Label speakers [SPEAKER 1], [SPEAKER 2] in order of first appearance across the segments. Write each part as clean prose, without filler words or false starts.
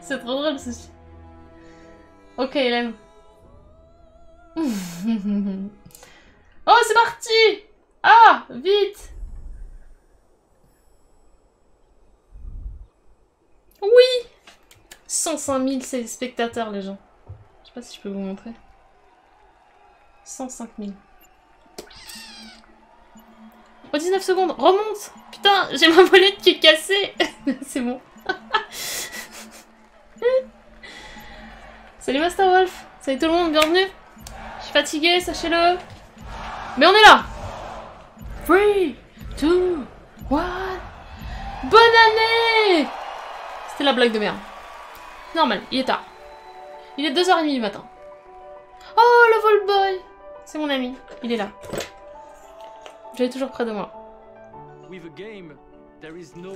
[SPEAKER 1] C'est trop drôle ceci. Ok, lève. Oh, c'est parti! Ah, vite! Oui! 105 000 spectateurs, les gens. Je sais pas si je peux vous montrer. 105 000. Oh, 19 secondes, remonte! Putain, j'ai ma molette qui est cassée! C'est bon. Salut Master Wolf! Salut tout le monde, bienvenue! Je suis fatiguée, sachez-le! Mais on est là! 3, 2, 1... Bonne année! C'était la blague de merde. Normal, il est tard. Il est 2h30 du matin. Oh, le Volt Boy! C'est mon ami, il est là. Je l'ai toujours près de moi.
[SPEAKER 2] With a game, there is no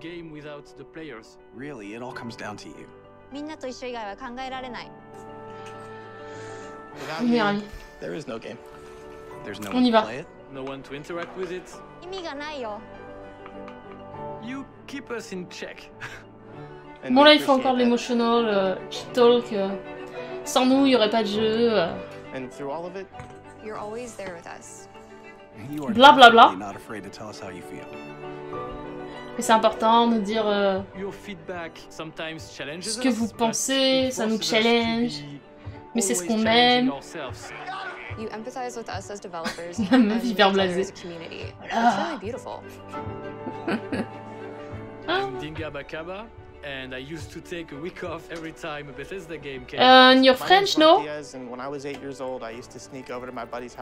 [SPEAKER 2] game without the players.
[SPEAKER 3] Really, it all comes down to you.
[SPEAKER 4] Without
[SPEAKER 3] you, there is no game. There's no
[SPEAKER 1] On
[SPEAKER 3] one
[SPEAKER 1] y
[SPEAKER 3] to
[SPEAKER 1] va.
[SPEAKER 3] play it.
[SPEAKER 2] No one to interact with it. You keep us in check.
[SPEAKER 3] And
[SPEAKER 1] Bon
[SPEAKER 3] we
[SPEAKER 1] là il faut
[SPEAKER 3] appreciate
[SPEAKER 1] encore de
[SPEAKER 3] that.
[SPEAKER 1] l'emotional, cheat talk. Sans nous il n'y aurait pas de jeu.
[SPEAKER 3] And through all of it,
[SPEAKER 4] You're always there with us.
[SPEAKER 3] you are
[SPEAKER 1] Bla, bla, bla.
[SPEAKER 3] definitely not afraid to tell us how you feel.
[SPEAKER 1] Et c'est important de dire
[SPEAKER 2] Your feedback sometimes challenges
[SPEAKER 1] ce que
[SPEAKER 2] us,
[SPEAKER 1] vous
[SPEAKER 2] but
[SPEAKER 1] pensez,
[SPEAKER 2] it
[SPEAKER 1] ça nous
[SPEAKER 2] forces us to
[SPEAKER 1] challenge.
[SPEAKER 2] be
[SPEAKER 1] Mais c'est ce
[SPEAKER 2] always
[SPEAKER 1] qu'on
[SPEAKER 2] challenging
[SPEAKER 1] aime.
[SPEAKER 2] ourselves.
[SPEAKER 4] You empathize with us as developers
[SPEAKER 1] La
[SPEAKER 4] and
[SPEAKER 1] meuf
[SPEAKER 4] with
[SPEAKER 1] hyper
[SPEAKER 4] each other
[SPEAKER 1] blasée.
[SPEAKER 4] as a community.
[SPEAKER 1] Voilà.
[SPEAKER 4] It's really beautiful.
[SPEAKER 2] I'm Dinga Bakaba, and I used to take a week off every time a Bethesda game came.
[SPEAKER 1] You're French, no?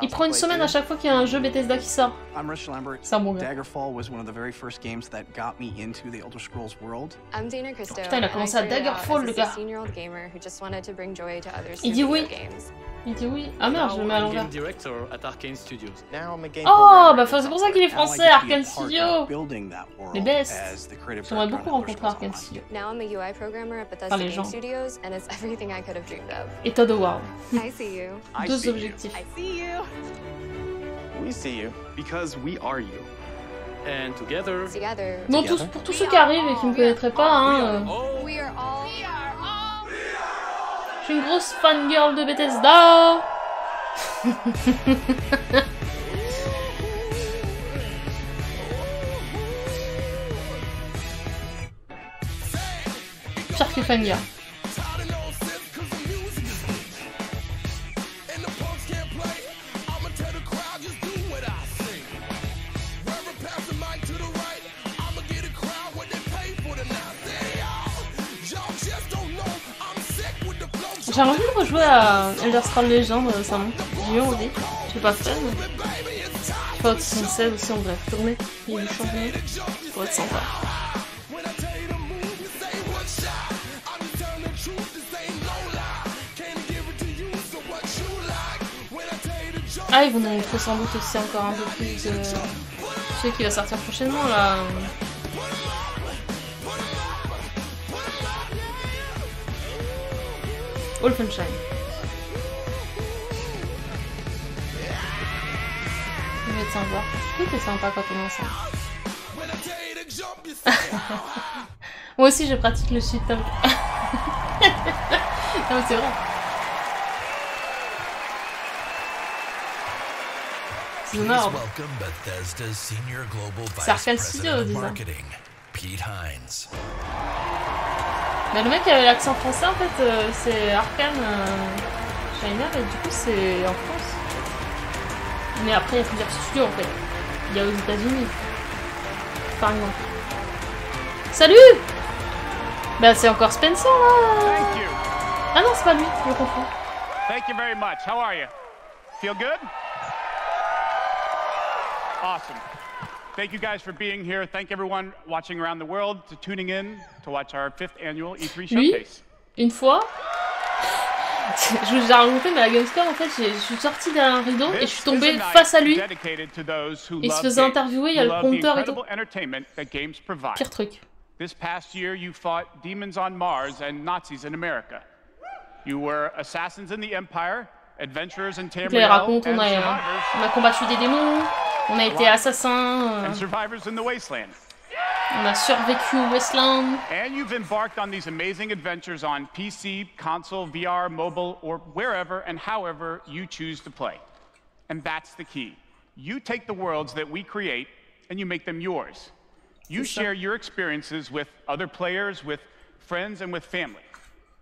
[SPEAKER 1] Il prend une semaine à chaque fois qu'il y a un jeu Bethesda qui sort.
[SPEAKER 3] I'm Rich Lambert.
[SPEAKER 1] C'est un bon gars.
[SPEAKER 3] Daggerfall was one of the very first games that got me into the Elder Scrolls world.
[SPEAKER 4] I'm Dana Christo.
[SPEAKER 1] Putain, il a commencé à
[SPEAKER 4] and I started out
[SPEAKER 1] Daggerfall, le
[SPEAKER 4] as a
[SPEAKER 1] gars.
[SPEAKER 4] 16-year-old gamer who just wanted to bring joy to others
[SPEAKER 1] Il
[SPEAKER 4] through
[SPEAKER 1] dit
[SPEAKER 4] video
[SPEAKER 1] oui.
[SPEAKER 4] games.
[SPEAKER 1] Il dit oui. Ah merde, je le mets à
[SPEAKER 2] Now I'm
[SPEAKER 1] l'envers.
[SPEAKER 2] game director at Arcane Studios.
[SPEAKER 1] Oh, bah c'est pour ça qu'il est
[SPEAKER 3] Now I
[SPEAKER 1] français,
[SPEAKER 3] get to be a
[SPEAKER 1] Arcane
[SPEAKER 3] part of
[SPEAKER 1] Studio.
[SPEAKER 3] building that world
[SPEAKER 1] Les best.
[SPEAKER 3] as the creative
[SPEAKER 1] J'aimerais
[SPEAKER 3] director
[SPEAKER 1] beaucoup
[SPEAKER 3] on Elder
[SPEAKER 1] rencontrer
[SPEAKER 3] Scrolls
[SPEAKER 1] Arcane
[SPEAKER 3] Online.
[SPEAKER 1] Studio.
[SPEAKER 4] Now I'm a UI programmer at Bethesda
[SPEAKER 1] Enfin, les
[SPEAKER 4] Game
[SPEAKER 1] gens.
[SPEAKER 4] Studios, and it's everything I could have dreamed of.
[SPEAKER 1] Et Todd Howard.
[SPEAKER 4] I see you.
[SPEAKER 3] I
[SPEAKER 1] Deux
[SPEAKER 3] see you.
[SPEAKER 1] objectifs.
[SPEAKER 4] I see you.
[SPEAKER 3] We see you because we are you.
[SPEAKER 2] And together,
[SPEAKER 4] Together.
[SPEAKER 1] Bon, pour tous ceux qui arrivent et qui ne me connaîtraient pas, hein,
[SPEAKER 4] We are all.
[SPEAKER 1] je suis une grosse fangirl de Bethesda. Pire que fangirl. J'ai envie de rejouer à Elder Scrolls Legends récemment. J'ai eu envie. Je sais pas fait, mais... Je sais pas si on sait aussi on devrait retourner. Il y a du changement. Ça pourrait être sympa. Ah, ils vont nous montrer sans doute aussi encore un peu plus de... Je sais qu'il va sortir prochainement là. Wolfenstein. Ça va être sympa. Tout est sympa quand on est ensemble. Moi aussi je pratique le shit talk. Non mais c'est vrai. C'est énorme. C'est Arcane Studio, disons. Mais le mec qui avait l'accent français, en fait, c'est Arcane China, et du coup, c'est en France. Mais après, il y a plusieurs studios, en fait. Il y a aux États-Unis, par exemple. Salut! Bah, c'est encore Spencer, là! Ah non, c'est pas lui, je confonds.
[SPEAKER 5] Thank you very much. How are you? Feel good? Awesome. Thank you guys for being here. Thank everyone watching around the world to tuning in to watch our 5th annual E3
[SPEAKER 1] Lui,
[SPEAKER 5] showcase.
[SPEAKER 1] une fois, je vous ai raconté, mais à la Gamescom, en fait, je suis sortie d'un rideau et je suis tombée face à lui. Il se faisait interviewer, il y a le prompteur et tout. Pire truc.
[SPEAKER 5] This past year, you fought demons on Mars and Nazis in America. You were assassins in the Empire, adventurers in
[SPEAKER 1] Donc là, il
[SPEAKER 5] Tamriel,
[SPEAKER 1] raconte,
[SPEAKER 5] and
[SPEAKER 1] on a combattu des démons, on a été assassins.
[SPEAKER 5] survivors in the Wasteland.
[SPEAKER 1] On a survécu au Wasteland.
[SPEAKER 5] And you've embarked on these amazing adventures on PC, console, VR, mobile, or wherever and however you choose to play. And that's the key. You take the worlds that we create and you make them yours. You share your experiences with other players, with friends, and with family.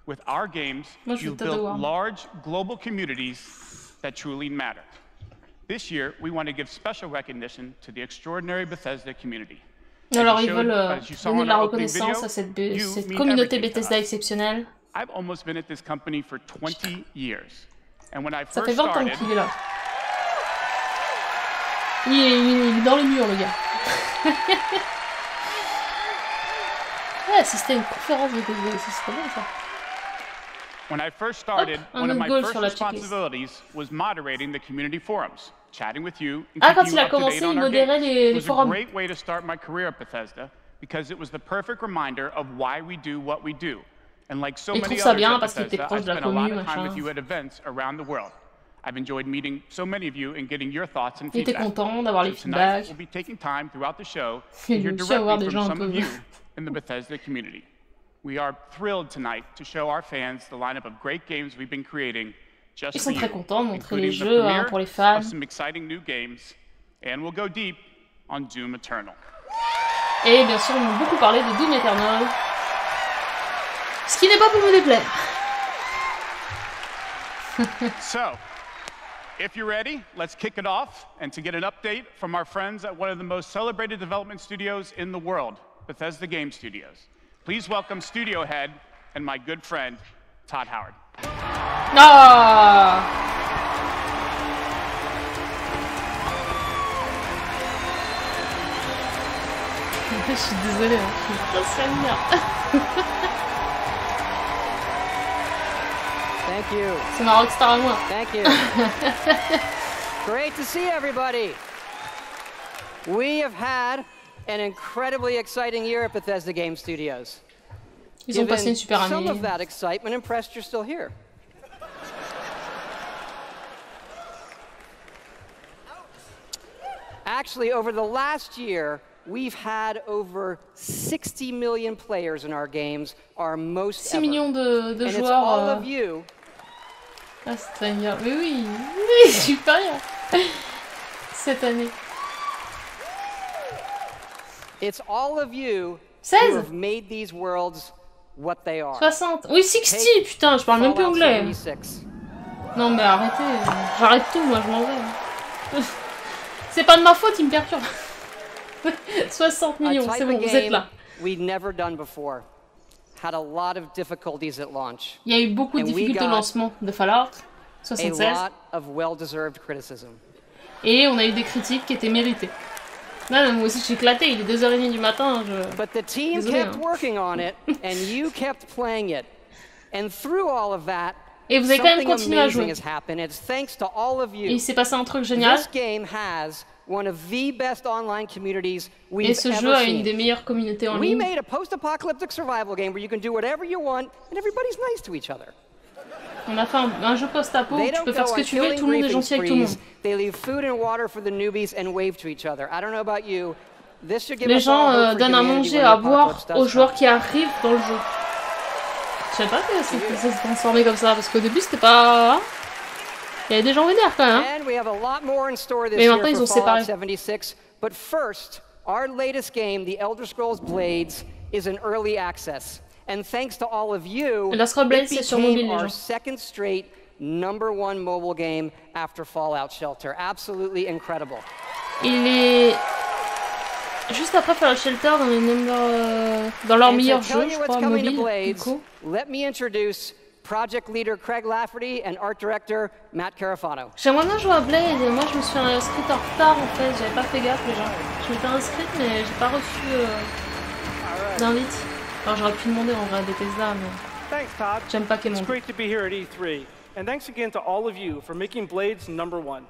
[SPEAKER 5] With our games, you've built large global communities that truly matter. This year, we want to give special recognition to the extraordinary Bethesda community.
[SPEAKER 1] Alors ils veulent donner de la reconnaissance à cette communauté Bethesda exceptionnelle.
[SPEAKER 5] I've almost been at this company for 20 years. And when I
[SPEAKER 1] Ça fait
[SPEAKER 5] first
[SPEAKER 1] 20 ans
[SPEAKER 5] started,
[SPEAKER 1] qu'il est là. Il est dans les murs, le gars. Ouais, si c'était une conférence de Bethesda, ce serait bien ça.
[SPEAKER 5] When I first started,
[SPEAKER 1] Hop,
[SPEAKER 5] one of my
[SPEAKER 1] goal
[SPEAKER 5] first
[SPEAKER 1] sur la checklist.
[SPEAKER 5] responsibilities was moderating the community forums, chatting with you, and
[SPEAKER 1] Ah, quand
[SPEAKER 5] keeping
[SPEAKER 1] il
[SPEAKER 5] you
[SPEAKER 1] a
[SPEAKER 5] up to
[SPEAKER 1] commencé,
[SPEAKER 5] date on
[SPEAKER 1] il
[SPEAKER 5] our
[SPEAKER 1] modérait
[SPEAKER 5] games.
[SPEAKER 1] les
[SPEAKER 5] It was a
[SPEAKER 1] forums.
[SPEAKER 5] great way to start my career at Bethesda because it was the perfect reminder of why we do what we do. And like so
[SPEAKER 1] Il
[SPEAKER 5] many
[SPEAKER 1] trouve ça
[SPEAKER 5] others
[SPEAKER 1] bien
[SPEAKER 5] at
[SPEAKER 1] parce qu'il était
[SPEAKER 5] Bethesda,
[SPEAKER 1] proche
[SPEAKER 5] I've
[SPEAKER 1] de la
[SPEAKER 5] spent a lot
[SPEAKER 1] commu,
[SPEAKER 5] of time with
[SPEAKER 1] machin.
[SPEAKER 5] you at events around the world. I've enjoyed meeting so many of you and getting your thoughts and
[SPEAKER 1] Il était
[SPEAKER 5] feedback.
[SPEAKER 1] content d'avoir les
[SPEAKER 5] So tonight,
[SPEAKER 1] feedbacks.
[SPEAKER 5] we'll be taking time throughout the show to
[SPEAKER 1] Il
[SPEAKER 5] hear
[SPEAKER 1] veut aussi avoir
[SPEAKER 5] directly
[SPEAKER 1] des
[SPEAKER 5] from
[SPEAKER 1] gens un
[SPEAKER 5] some of
[SPEAKER 1] peu...
[SPEAKER 5] you in the Bethesda community. We are thrilled tonight to show our fans the lineup of great games we've been creating just
[SPEAKER 1] Ils
[SPEAKER 5] for
[SPEAKER 1] sont très
[SPEAKER 5] you,
[SPEAKER 1] contents de montrer les
[SPEAKER 5] including the
[SPEAKER 1] jeux
[SPEAKER 5] premiere
[SPEAKER 1] pour les fans.
[SPEAKER 5] of some exciting new games, and we'll go deep on Doom Eternal.
[SPEAKER 1] Et bien sûr, ils m'ont beaucoup parlé de Doom Eternal. Ce qui n'est pas pour me déplaire.
[SPEAKER 5] So, if you're ready, let's kick it off. And to get an update from our friends at one of the most celebrated development studios in the world, Bethesda Game Studios, please welcome studio head and my good friend, Todd Howard.
[SPEAKER 1] Ah. Je suis désolée, hein. Je suis très bien.
[SPEAKER 6] Thank you.
[SPEAKER 1] C'est ma rockstar à moi.
[SPEAKER 6] Thank you. Great to see everybody. We have had an incredibly exciting year at Bethesda Game Studios.
[SPEAKER 1] Ils ont passé une super
[SPEAKER 6] Some
[SPEAKER 1] année.
[SPEAKER 6] of that excitement impressed you're still here. Actually, over the last year, we've had over 60 million players in our games, our most
[SPEAKER 1] 6
[SPEAKER 6] ever.
[SPEAKER 1] millions de
[SPEAKER 6] And it's
[SPEAKER 1] joueurs.
[SPEAKER 6] all of you.
[SPEAKER 1] Ah, c'est très bien. Mais oui, oui, je suis pas rien. Cette année.
[SPEAKER 6] It's all of you
[SPEAKER 1] 16.
[SPEAKER 6] who have made these worlds what they are.
[SPEAKER 1] 60. Oui, 60, putain, je parle même plus
[SPEAKER 6] Fallout
[SPEAKER 1] anglais.
[SPEAKER 6] 76.
[SPEAKER 1] Non, mais arrêtez. J'arrête tout, moi, je m'en vais. C'est pas de ma faute, il me perturbe. 60
[SPEAKER 6] A
[SPEAKER 1] millions,
[SPEAKER 6] type
[SPEAKER 1] c'est
[SPEAKER 6] of
[SPEAKER 1] bon, vous êtes
[SPEAKER 6] game
[SPEAKER 1] là.
[SPEAKER 6] we'd never done before. Had a lot of difficulties at launch.
[SPEAKER 1] Il y a eu beaucoup de
[SPEAKER 6] And we
[SPEAKER 1] difficultés au
[SPEAKER 6] got
[SPEAKER 1] lancement de Fallout
[SPEAKER 6] A
[SPEAKER 1] 76.
[SPEAKER 6] lot of well-deserved criticism.
[SPEAKER 1] Et on a eu des critiques qui étaient méritées. Non, moi aussi, je suis éclaté. Il est 2h30 du matin.
[SPEAKER 6] But the team
[SPEAKER 1] Désolé,
[SPEAKER 6] kept
[SPEAKER 1] hein.
[SPEAKER 6] working on it, and you kept playing it. And through all of that,
[SPEAKER 1] Et vous avez quand même
[SPEAKER 6] something
[SPEAKER 1] continué à
[SPEAKER 6] amazing
[SPEAKER 1] jouer.
[SPEAKER 6] has happened. It's thanks to all of
[SPEAKER 1] Et
[SPEAKER 6] you.
[SPEAKER 1] il s'est passé un truc génial.
[SPEAKER 6] This game has one of the best online communities
[SPEAKER 1] Et
[SPEAKER 6] we've
[SPEAKER 1] ce jeu
[SPEAKER 6] ever
[SPEAKER 1] a une des
[SPEAKER 6] seen.
[SPEAKER 1] meilleures communautés en
[SPEAKER 6] We
[SPEAKER 1] ligne.
[SPEAKER 6] made a post-apocalyptic survival game where you can do whatever you want, and everybody's nice to each other.
[SPEAKER 1] On a fait un jeu post-apo où
[SPEAKER 6] They
[SPEAKER 1] tu
[SPEAKER 6] don't
[SPEAKER 1] peux faire
[SPEAKER 6] go
[SPEAKER 1] ce que
[SPEAKER 6] on
[SPEAKER 1] tu veux et
[SPEAKER 6] killing
[SPEAKER 1] tout le monde est
[SPEAKER 6] griefing
[SPEAKER 1] gentil avec tout le monde.
[SPEAKER 6] sprees. They leave food and water for the newbies and wave to each other. I don't know about you. This should give
[SPEAKER 1] Les
[SPEAKER 6] us all
[SPEAKER 1] gens
[SPEAKER 6] hope for
[SPEAKER 1] donnent à
[SPEAKER 6] humanity
[SPEAKER 1] manger,
[SPEAKER 6] when
[SPEAKER 1] à
[SPEAKER 6] the
[SPEAKER 1] boire
[SPEAKER 6] apocalypse does
[SPEAKER 1] aux joueurs
[SPEAKER 6] come.
[SPEAKER 1] qui arrivent dans le jeu. Je savais pas que ça s'est transformé comme ça, parce qu'au début c'était pas... Il y avait des gens vénères quand même. Hein.
[SPEAKER 6] And we have a lot more in store this
[SPEAKER 1] Mais
[SPEAKER 6] year
[SPEAKER 1] maintenant ils
[SPEAKER 6] for
[SPEAKER 1] ont séparé.
[SPEAKER 6] Fallout 76. But first, our latest game, The Elder Scrolls Blades, is in early access. And thanks to all of you,
[SPEAKER 1] Elder Scrolls Blades,
[SPEAKER 6] it
[SPEAKER 1] c'est sur mobile,
[SPEAKER 6] became
[SPEAKER 1] les
[SPEAKER 6] our
[SPEAKER 1] gens.
[SPEAKER 6] second straight #1 mobile game after Fallout Shelter. Absolutely incredible.
[SPEAKER 1] Il est juste après Fallout Shelter dans leur
[SPEAKER 6] And
[SPEAKER 1] meilleur
[SPEAKER 6] to tell
[SPEAKER 1] jeu,
[SPEAKER 6] you
[SPEAKER 1] je
[SPEAKER 6] what's
[SPEAKER 1] crois,
[SPEAKER 6] coming to
[SPEAKER 1] mobile. Du
[SPEAKER 6] Blades,
[SPEAKER 1] coup.
[SPEAKER 6] let me introduce project leader Craig Lafferty and art director Matt Carafano.
[SPEAKER 1] J'aimerais bien jouer à Blade. Moi je me suis inscrite en retard en fait, j'avais pas fait gaffe les gens. Je m'étais inscrite mais j'ai pas reçu d'invite. Enfin j'aurais pu demander en vrai à Bethesda mais
[SPEAKER 7] Thanks, Todd.
[SPEAKER 1] j'aime pas qu'ils
[SPEAKER 7] It's
[SPEAKER 1] m'ont
[SPEAKER 7] great to be here at E3. And thanks again to all of you for making Blades #1.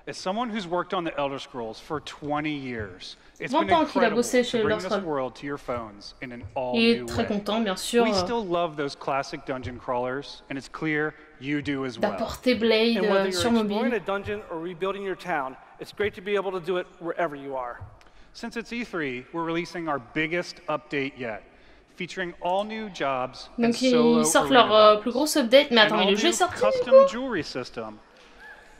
[SPEAKER 8] As someone who's worked on the Elder Scrolls for 20 years, it's
[SPEAKER 1] 20
[SPEAKER 8] been
[SPEAKER 1] ans qu'il a
[SPEAKER 8] incredible
[SPEAKER 1] bossé chez
[SPEAKER 8] to bring
[SPEAKER 1] Elder
[SPEAKER 8] this
[SPEAKER 1] Scrolls.
[SPEAKER 8] world to your phones in an
[SPEAKER 1] Il
[SPEAKER 8] all-new
[SPEAKER 1] est très
[SPEAKER 8] way.
[SPEAKER 1] content bien sûr
[SPEAKER 8] We still love those classic dungeon crawlers, and it's clear you do as well.
[SPEAKER 1] d'apporter Blade
[SPEAKER 7] And whether
[SPEAKER 1] sur
[SPEAKER 7] you're exploring
[SPEAKER 1] mobile.
[SPEAKER 7] a dungeon or rebuilding your town, it's great to be able to do it wherever you are.
[SPEAKER 8] Since it's E3, we're releasing our biggest update yet, featuring all new jobs and
[SPEAKER 1] Donc
[SPEAKER 8] solo
[SPEAKER 1] ils sortent
[SPEAKER 8] arena
[SPEAKER 1] leur
[SPEAKER 8] modes,
[SPEAKER 1] plus grosse update, mais
[SPEAKER 8] an
[SPEAKER 1] attends, mais le jeu est
[SPEAKER 8] all-new
[SPEAKER 1] sorti du
[SPEAKER 8] custom
[SPEAKER 1] coup?
[SPEAKER 8] jewelry system,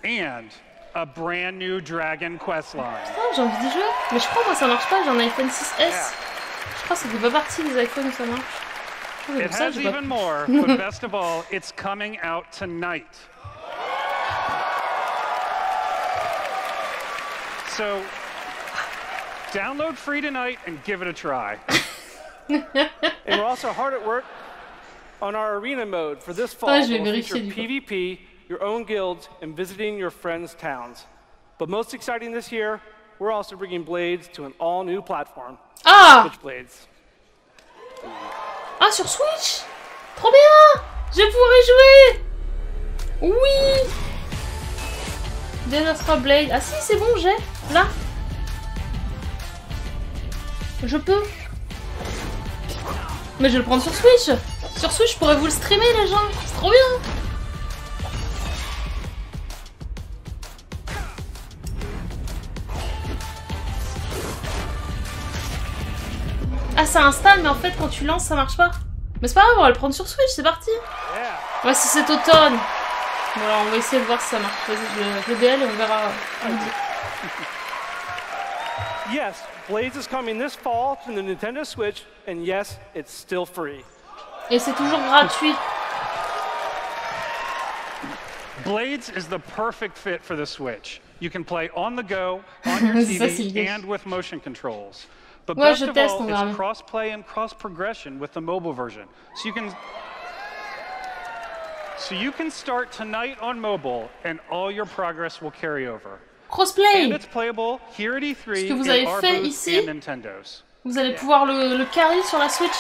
[SPEAKER 8] and a brand new Dragon quest line.
[SPEAKER 1] Putain, j'ai envie d'y jouer. Mais je crois moi ça marche pas, j'ai un iPhone 6S. Je crois que ça fait pas partie des iPhones où ça marche.
[SPEAKER 8] It
[SPEAKER 1] Ça,
[SPEAKER 8] has
[SPEAKER 1] j'ai pas...
[SPEAKER 8] even more, but best of all, it's coming out tonight. So, download free tonight and give it a try.
[SPEAKER 7] And we're also hard at work on our arena mode for this fall.
[SPEAKER 1] Ouais, je vais
[SPEAKER 7] We'll
[SPEAKER 1] vérifier
[SPEAKER 7] feature
[SPEAKER 1] du coup.
[SPEAKER 7] PvP, your own guilds, and visiting your friends' towns. But most exciting this year, we're also bringing Blades to an all-new platform.
[SPEAKER 1] Ah!
[SPEAKER 7] Switch Blades.
[SPEAKER 1] Ah, sur Switch! Trop bien! Je vais pouvoir y jouer! Oui! Nostra Blade. Ah si, c'est bon, j'ai. Là. Je peux. Mais je vais le prendre sur Switch. Sur Switch, je pourrais vous le streamer, les gens. C'est trop bien. Ah, ça installe, mais en fait, quand tu lances, ça marche pas. Mais c'est pas grave, on va le prendre sur Switch, c'est parti. Ouais, si c'est automne. Voilà, on va essayer de voir si ça marche. Vas-y, je le DL et on verra.
[SPEAKER 7] Yes, Blades is coming this fall to the Nintendo Switch, and yes, it's still free.
[SPEAKER 1] Et c'est toujours gratuit.
[SPEAKER 8] Blades is the perfect fit for the Switch. You can play on the go, on your TV, and with motion controls. But
[SPEAKER 1] Ouais,
[SPEAKER 8] best
[SPEAKER 1] je
[SPEAKER 8] of
[SPEAKER 1] teste,
[SPEAKER 8] all,
[SPEAKER 1] on verra.
[SPEAKER 8] it's cross-play and cross-progression with the mobile version. So you can start tonight on mobile, and all your progress will carry over.
[SPEAKER 1] Crossplay.
[SPEAKER 8] And it's playable here at E3
[SPEAKER 1] Ce que vous
[SPEAKER 8] in
[SPEAKER 1] avez
[SPEAKER 8] our
[SPEAKER 1] fait
[SPEAKER 8] booth
[SPEAKER 1] ici,
[SPEAKER 8] and Nintendo's.
[SPEAKER 1] vous allez pouvoir le carry sur la Switch.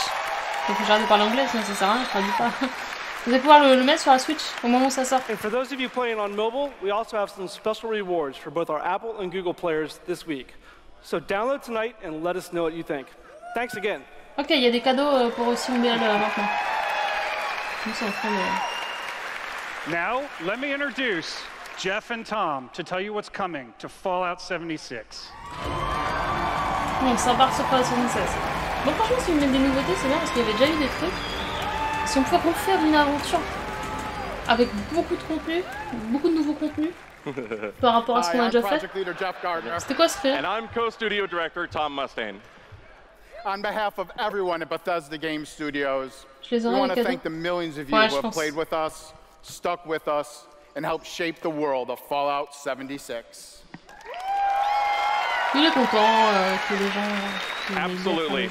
[SPEAKER 1] Donc j'arrête de parler anglais, sinon ça sert à rien, je traduis pas. Vous allez pouvoir le mettre sur la Switch au moment où ça sort.
[SPEAKER 7] And for those of you playing on mobile, we also have some special rewards for both our Apple and Google players this week. So download tonight and let us know what you think. Thanks again.
[SPEAKER 1] Ok, il y a des cadeaux pour aussi UBL maintenant. Nous sommes en train de...
[SPEAKER 8] Now, let me introduce Jeff and Tom to tell you what's coming to Fallout 76.
[SPEAKER 1] Donc ça part sur Fallout 76. Bon, franchement, si vous mettez des nouveautés, c'est bien parce qu'il y avait déjà eu des trucs. Si on pouvait refaire une aventure avec beaucoup de contenu, beaucoup de nouveaux contenus par rapport à ce qu'on a déjà fait. C'était quoi ce fait?
[SPEAKER 9] And I'm co-studio director Tom Mustaine. On behalf of everyone at Bethesda Game Studios, we want to thank the millions of you who have played with us, stuck with us, and helped shape the world of Fallout 76.
[SPEAKER 1] Il est content que les gens...
[SPEAKER 9] Absolutely.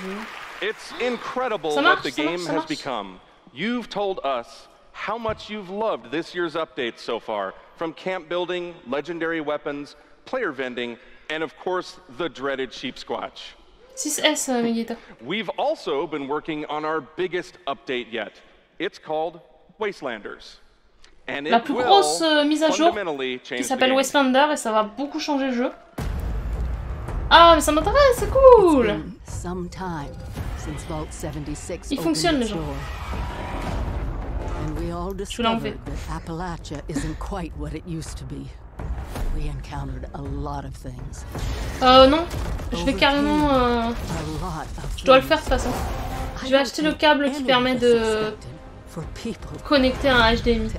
[SPEAKER 9] It's incredible what the game has become. You've told us how much you've loved this year's updates so far, from camp building, legendary weapons, player vending, and of course, the dreaded sheep squatch.
[SPEAKER 1] 6S, Megita.
[SPEAKER 9] We've also been working on our biggest update yet. It's called Wastelanders. And
[SPEAKER 1] La plus grosse mise à jour qui s'appelle Wastelander et ça va beaucoup changer le jeu. Ah, mais ça m'intéresse, c'est cool! Il fonctionne le jeu. Je l'ai enlevé. Non, je vais carrément... Je dois le faire de toute façon. Je vais acheter le câble qui permet de connecter un HDMI.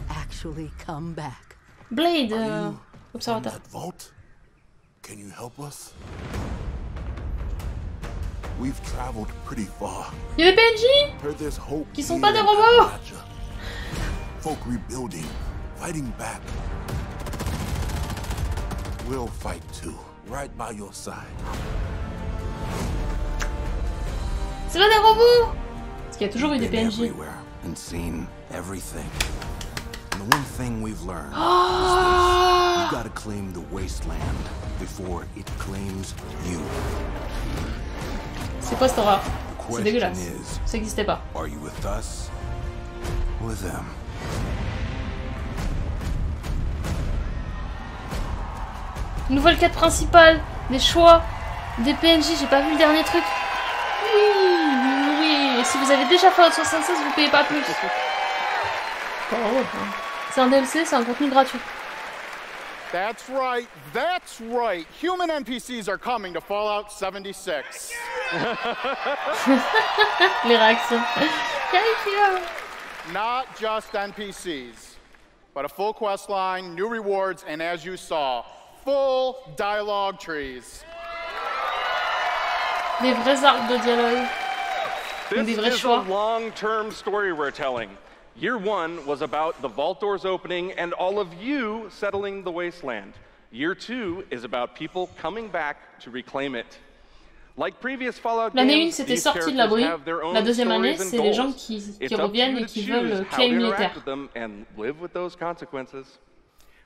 [SPEAKER 1] Blade, observateur.
[SPEAKER 10] Can you help us? We've traveled pretty far.
[SPEAKER 1] Il y a des PNJ qui sont pas des robots.
[SPEAKER 10] Folk rebuilding, fighting back. We'll fight too, right by your side.
[SPEAKER 1] C'est pas des robots. Parce qu'il y a toujours eu des PNJ.
[SPEAKER 10] And seen everything. And the one thing we've learned is this. You gotta claim the wasteland before it claims you.
[SPEAKER 1] C'est quoi cette horreur? C'est dégueulasse. Ça n'existait pas.
[SPEAKER 10] Are you with us or them?
[SPEAKER 1] Nouvelle quête principale, des choix, des PNJ, j'ai pas vu le dernier truc. Oui, et si vous avez déjà Fallout 76, vous payez pas plus. C'est un DLC, c'est un contenu gratuit.
[SPEAKER 11] That's right. That's right. Human NPCs are coming to Fallout 76.
[SPEAKER 1] Les réactions.
[SPEAKER 11] Not just NPCs, but a full quest line, new rewards, and as you saw, full dialogue trees.
[SPEAKER 1] Des vrais arcs de dialogue.
[SPEAKER 9] This is a long-term story we're telling. Year 1 was about the vault doors opening and all of you settling the wasteland. Year 2 is about people coming back to reclaim it. Like previous Fallout
[SPEAKER 1] L'année 1,
[SPEAKER 9] games,
[SPEAKER 1] c'était sorti de l'abri. La deuxième année, c'est les gens qui reviennent et qui veulent claim les terres.
[SPEAKER 9] And live with those consequences.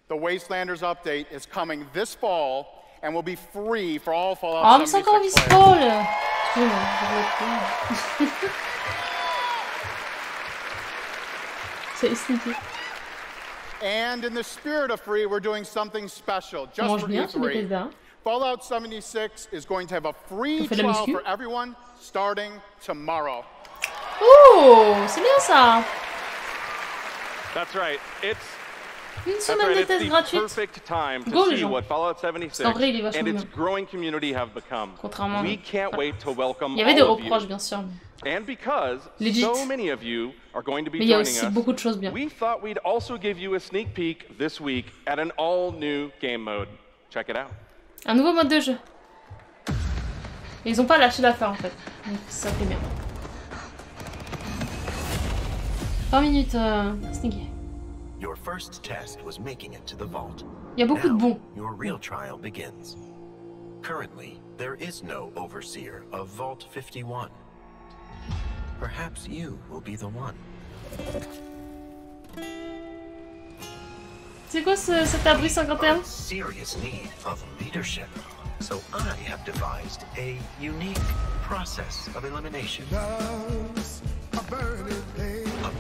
[SPEAKER 11] The Wastelanders update is coming this fall and will be free for all Fallout 76 players.
[SPEAKER 1] Oh, mais c'est encore C'est sneaky.
[SPEAKER 11] And in the spirit of free, we're doing something special just for you three. Fallout 76 is going to have a free trial for everyone starting tomorrow.
[SPEAKER 1] Oh, c'est bien ça.
[SPEAKER 9] That's right. It's
[SPEAKER 1] the
[SPEAKER 9] perfect time to see what Fallout 76 and its growing community have become. We can't wait to welcome all of you. And because so many of you are going to be joining us, we thought we'd also give you a sneak peek this week at an all-new game mode. Check it out.
[SPEAKER 1] Un nouveau mode de jeu. Et ils ont pas lâché l'affaire en fait. Donc ça fait bien. 20 minutes sneaky.
[SPEAKER 12] Your first test was making it to the vault.
[SPEAKER 1] Il y a beaucoup de bons.
[SPEAKER 12] Your real trial begins. Currently, there is no overseer of Vault 51. Perhaps you will be the one.
[SPEAKER 1] C'est quoi cet abri 51?
[SPEAKER 12] Serious need of leadership. So I have devised a unique process of elimination. A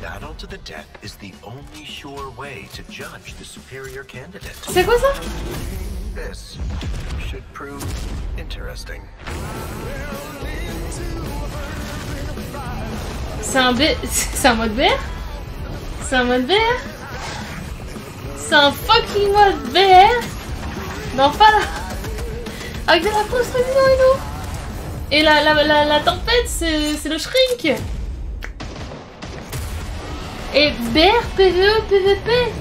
[SPEAKER 12] battle to the death is the only sure way to judge the superior candidate.
[SPEAKER 1] C'est quoi ça?
[SPEAKER 12] This should prove interesting.
[SPEAKER 1] C'est un mode VR? C'est un mode VR? C'est un fucking mode VR? Non, pas là! Avec de la construction et tout! Et la tempête, c'est le shrink! Et BR, PvE, PvP!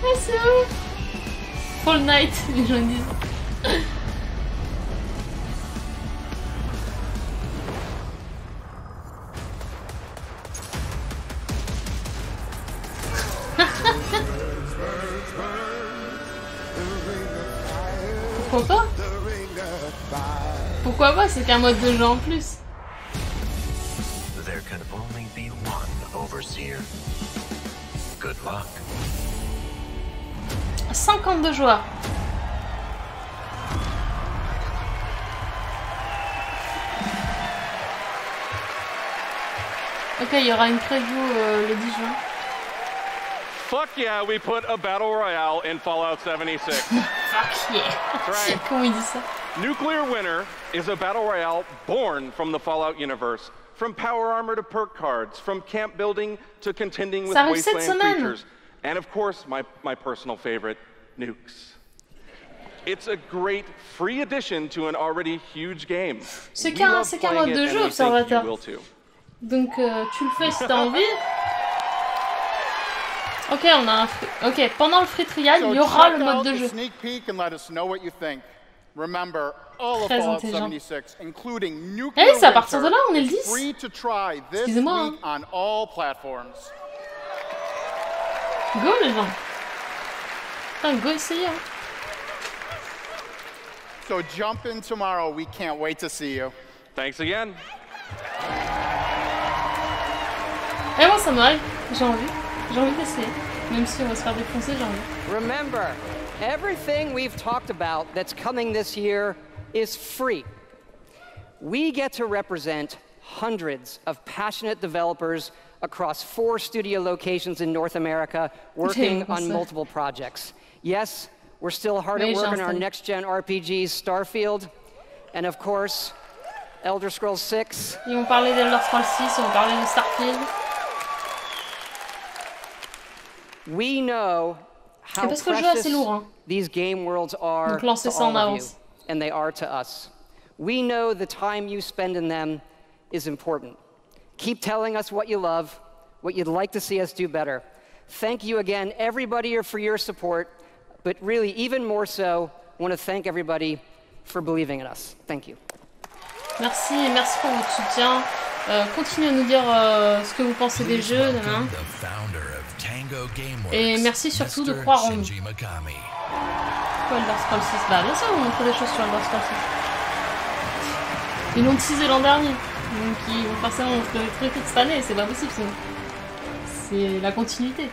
[SPEAKER 1] Ah, c'est où? Fall Night, les gens disent. Pourquoi pas? Pourquoi pas? C'est qu'un mode de jeu en plus.
[SPEAKER 12] There can only be one overseer. Good luck.
[SPEAKER 1] 52 joueurs. Ok, il y aura une preview le 10 juin.
[SPEAKER 9] Fuck yeah, we put a battle royale in Fallout 76.
[SPEAKER 1] Fuck yeah.
[SPEAKER 9] That's right.
[SPEAKER 1] Comment il dit ça?
[SPEAKER 9] Nuclear Winter is a battle royale born from the Fallout universe. From power armor to perk cards, from camp building to contending with wasteland creatures. And of course, my personal favorite, nukes. It's a great free addition to an already huge game.
[SPEAKER 1] C'est qu'un mode de jeu, observateur. Donc tu le fais si t'as envie. Ok, on a un ok, pendant le free trial, il y aura le mode de jeu. Très intelligent. Eh, c'est à partir de là, on est le 10. Excusez-moi. Hein. Go les gens. Putain, go essayer. Hein.
[SPEAKER 11] So jump in tomorrow. We can't wait to see you.
[SPEAKER 9] Thanks again.
[SPEAKER 1] Eh moi ça m'arrive, j'ai envie d'essayer. Même si on va se faire défoncer, j'ai envie.
[SPEAKER 6] Remember, everything we've talked about that's coming this year is free. We get to represent hundreds of passionate developers across 4 studio locations in North America working on multiple projects. Yes, we're still hard at work on our next-gen RPGs, Starfield, and of course, Elder Scrolls 6.
[SPEAKER 1] Ils vont parler d'Elder Scrolls 6, ils vont parler de Starfield.
[SPEAKER 6] We know how
[SPEAKER 1] parce que le jeu est assez lourd, hein.
[SPEAKER 6] these game worlds are
[SPEAKER 1] Donc lancez
[SPEAKER 6] to
[SPEAKER 1] ça en
[SPEAKER 6] all of you,
[SPEAKER 1] avance.
[SPEAKER 6] and they are to us. We know the time you spend in them is important. Keep telling us what you love, what you'd like to see us do better. Thank you again, everybody, for your support, but really, even more so, I want to thank everybody for believing in us. Thank you.
[SPEAKER 1] Merci, merci pour votre soutien. Continuez à nous dire ce que vous pensez des jeux, hein. Et merci surtout de croire en nous. Pourquoi Elder Scrolls 6? Bah bien sûr, on montre des choses sur Elder Scrolls 6. Ils l'ont teasé l'an dernier, donc ils vont forcément montrer des trucs cette année, c'est pas possible sinon. C'est la continuité.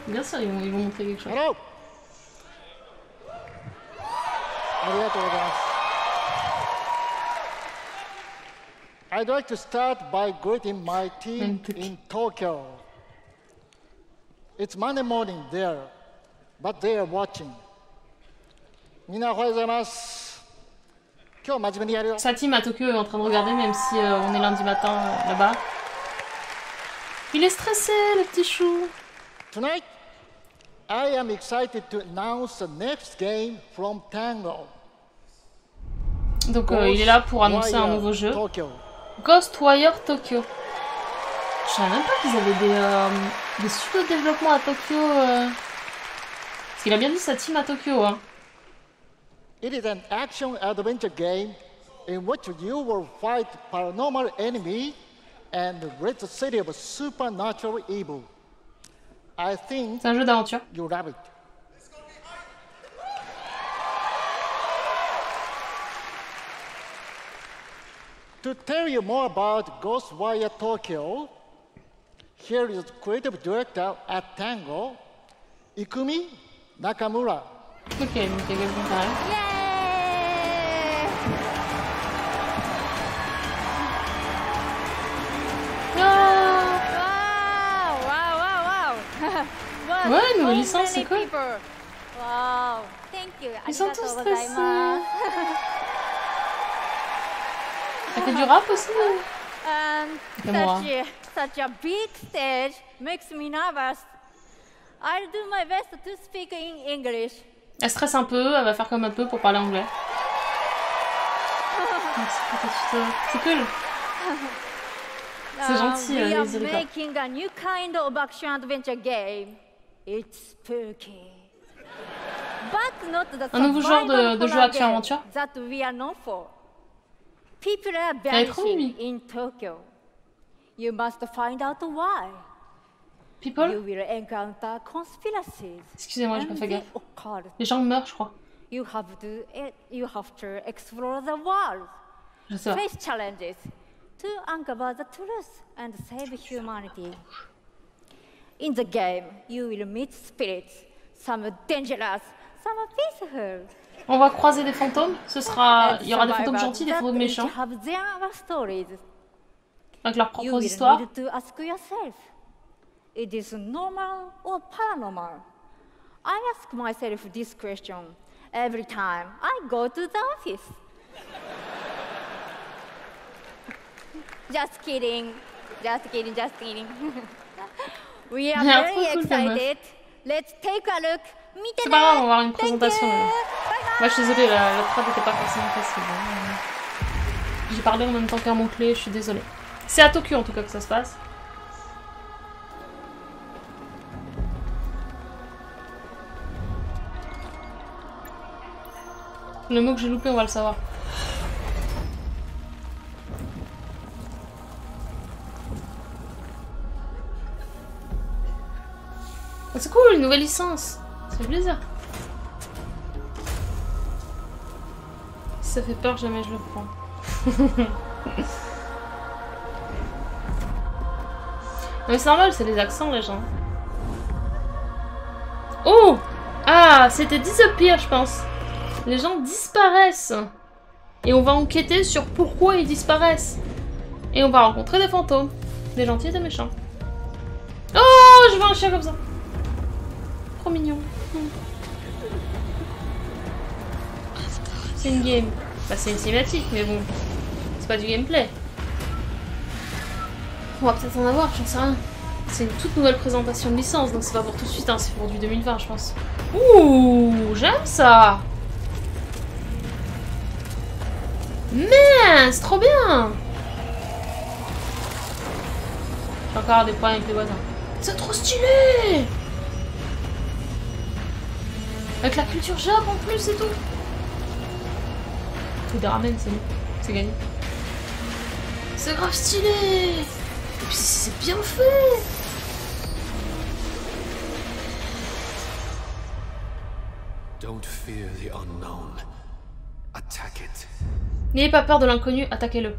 [SPEAKER 1] Bien sûr, ils vont montrer quelque chose.
[SPEAKER 13] Hello. I'd like to start by greeting my team in Tokyo. It's Monday morning there, but they are watching.
[SPEAKER 1] Sa team à Tokyo est en train de regarder, même si on est lundi matin là-bas. Il est stressé, le petit chou.
[SPEAKER 13] Tonight, I am excited to announce the next game from Tango.
[SPEAKER 1] Donc il est là pour annoncer un nouveau jeu. Ghostwire Tokyo. Je savais même pas qu'ils avaient des studios de développement à Tokyo. Parce qu'il a bien dit sa team à Tokyo. Hein.
[SPEAKER 13] It is an action-adventure game in which you will fight paranormal enemy and rid the city of supernatural evil. I think
[SPEAKER 1] c'est un jeu d'aventure.
[SPEAKER 13] You love it. To tell you more about Ghostwire Tokyo, here is creative director at Tango, Ikumi Nakamura.
[SPEAKER 1] Ok, donc il y a quelqu'un qui arrive. Ouais, nouvelle licence, c'est cool.
[SPEAKER 14] Wow, thank you.
[SPEAKER 1] Ils sont tous stressés. Ça fait du rap aussi.
[SPEAKER 14] Such a big stage makes me nervous. I'll do my best to speak in English.
[SPEAKER 1] Elle stresse un peu, elle va faire comme un peu pour parler anglais. C'est cool. C'est gentil,
[SPEAKER 14] we are
[SPEAKER 1] les
[SPEAKER 14] making a new kind of action-adventure game. It's spooky. But not the
[SPEAKER 1] un nouveau genre de jeu action-aventure.
[SPEAKER 14] That we are known for. People are vanishing in Tokyo. You must find out why.
[SPEAKER 1] People?
[SPEAKER 14] You will encounter conspiracies.
[SPEAKER 1] Excusez-moi, j'ai pas fait gaffe. Les gens meurent, je crois.
[SPEAKER 14] You have to explore the world.
[SPEAKER 1] Je sais pas.
[SPEAKER 14] Face challenges to uncover the truth and save humanity. In the game, you will meet spirits, some dangerous, some peaceful.
[SPEAKER 1] On va croiser des fantômes. Il y aura des fantômes gentils, des fantômes méchants. Avec leurs propres histoires.
[SPEAKER 14] It is normal or paranormal? I ask myself this question every time I go to the office. Just kidding. Just kidding, just kidding. We are very excited. Let's take a look.
[SPEAKER 1] C'est pas grave, on va avoir une présentation. Moi, je suis désolée, la trad n'était pas forcément facile. J'ai parlé en même temps qu'un mot-clé, je suis désolée. C'est à Tokyo en tout cas que ça se passe. Le mot que j'ai loupé, on va le savoir. Oh, c'est cool, une nouvelle licence. Ça fait plaisir. Si ça fait peur, jamais je le prends. Mais c'est normal, c'est les accents, les gens. Oh! Ah, c'était Disappear, je pense. Les gens disparaissent. Et on va enquêter sur pourquoi ils disparaissent. Et on va rencontrer des fantômes. Des gentils et des méchants. Oh, je vois un chien comme ça. Trop mignon. C'est une game. Bah, c'est une cinématique, mais bon. C'est pas du gameplay. On va peut-être en avoir, j'en sais rien. C'est une toute nouvelle présentation de licence, donc c'est pas pour tout de suite, hein, c'est pour du 2020 je pense. Ouh, j'aime ça. Mais c'est trop bien. J'ai encore des problèmes avec les voisins. C'est trop stylé. Avec la culture Jap en plus et tout. Tout de ramen, c'est bon. C'est gagné. C'est grave stylé. Et puis c'est bien fait.
[SPEAKER 15] Don't fear the unknown. Attack it.
[SPEAKER 1] N'ayez pas peur de l'inconnu, attaquez-le.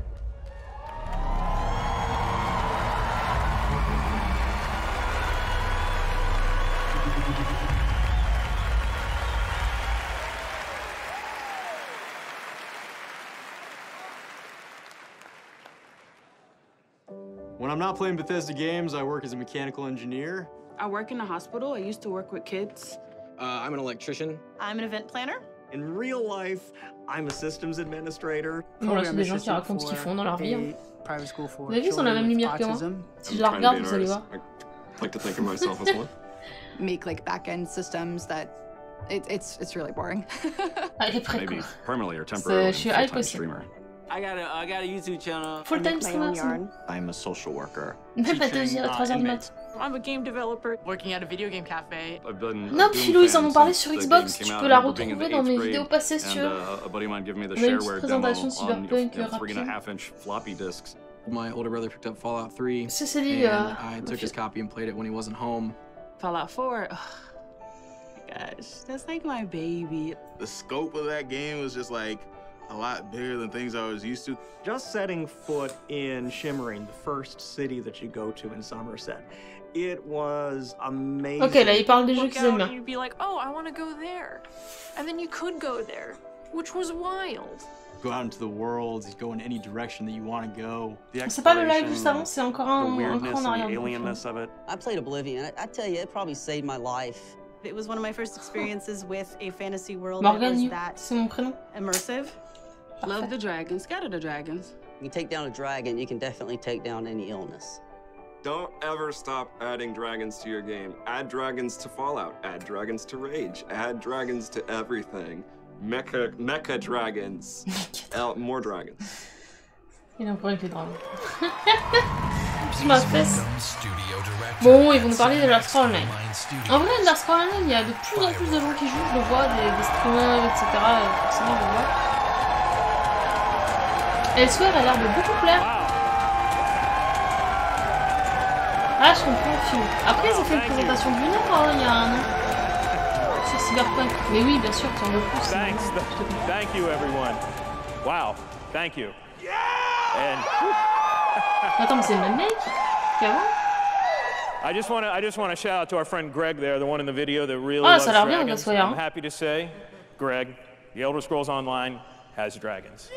[SPEAKER 16] When I'm not playing Bethesda games, I work as a mechanical engineer.
[SPEAKER 17] I work in a hospital. I used to work with kids.
[SPEAKER 16] I'm an electrician.
[SPEAKER 18] I'm an event planner.
[SPEAKER 16] In real life, I'm a systems administrator.
[SPEAKER 1] Voilà, c'est des gens qui racontent ce qu'ils font dans leur vie. Hein. Vous avez vu, ils ont la même lumière que moi. Si je la regarde, vous allez voir.
[SPEAKER 16] I like to think of myself as one.
[SPEAKER 18] Make like back-end systems that it's really boring.
[SPEAKER 16] Maybe permanently or temporarily full-time streamer.
[SPEAKER 19] I got a YouTube channel.
[SPEAKER 1] Full-time streamer.
[SPEAKER 16] I'm a social worker.
[SPEAKER 1] Même à 3h du mat.
[SPEAKER 17] I'm a game developer working at a video game cafe.
[SPEAKER 1] Non, Philo, ils en ont parlé sur Xbox. Tu peux la retrouver dans mes vidéos passées si tu veux. On a une petite présentation de Cyberpunk rapide.
[SPEAKER 16] My older brother picked up Fallout 3.
[SPEAKER 1] C'est dit.
[SPEAKER 16] I took his copy and played it when he wasn't home.
[SPEAKER 17] Fallout 4. Oh my gosh, that's like my baby.
[SPEAKER 20] The scope of that game was just like a lot bigger than things I was used to.
[SPEAKER 21] Just setting foot in Shimmering, the first city that you go to in Somerset, it was amazing.
[SPEAKER 1] Ok, là, il parle des jeux qu'ils aiment bien.
[SPEAKER 17] You'd be like, oh, I want to go there. And then you could go there, which was wild.
[SPEAKER 16] Go out into the world, go in any direction that you want to go.
[SPEAKER 1] C'est pas le live juste avant, c'est encore un cran en arrière.
[SPEAKER 22] I played Oblivion. I tell you, it probably saved my life.
[SPEAKER 18] It was one of my first experiences with a fantasy world
[SPEAKER 1] Morgan,
[SPEAKER 18] that
[SPEAKER 1] c'est mon prénom.
[SPEAKER 18] Immersive.
[SPEAKER 17] Love the dragons. Scatter the dragons.
[SPEAKER 22] You take down a dragon, you can definitely take down any illness.
[SPEAKER 23] Don't ever stop adding dragons to your game. Add dragons to Fallout. Add dragons to Rage. Add dragons to everything. Mecha dragons. More dragons.
[SPEAKER 1] Il a un problème avec les dragons. Plus ma fesse. Bon, ils vont nous parler de Elder Scrolls Online. En vrai, Elder Scrolls Online, il y a de plus en plus de gens qui jouent. Je le vois, des streamers, etc. Forcément, je le vois. Elsewhere a l'air de beaucoup plaire. Ah, je comprends, Phil. Après, ils ont fait une présentation d'une heure il y a un an. Sur Cyberpunk. Mais oui, bien sûr, tu en veux plus.
[SPEAKER 24] Thank you, everyone. Wow, thank you. And
[SPEAKER 1] attends, mais c'est le même mec qu'avant.
[SPEAKER 24] I just want to shout out to our friend Greg there, the one in the video that really
[SPEAKER 1] ah,
[SPEAKER 24] loves
[SPEAKER 1] ça a l'air bien,
[SPEAKER 24] dragons. I'm happy to say, Greg, the Elder Scrolls Online has dragons.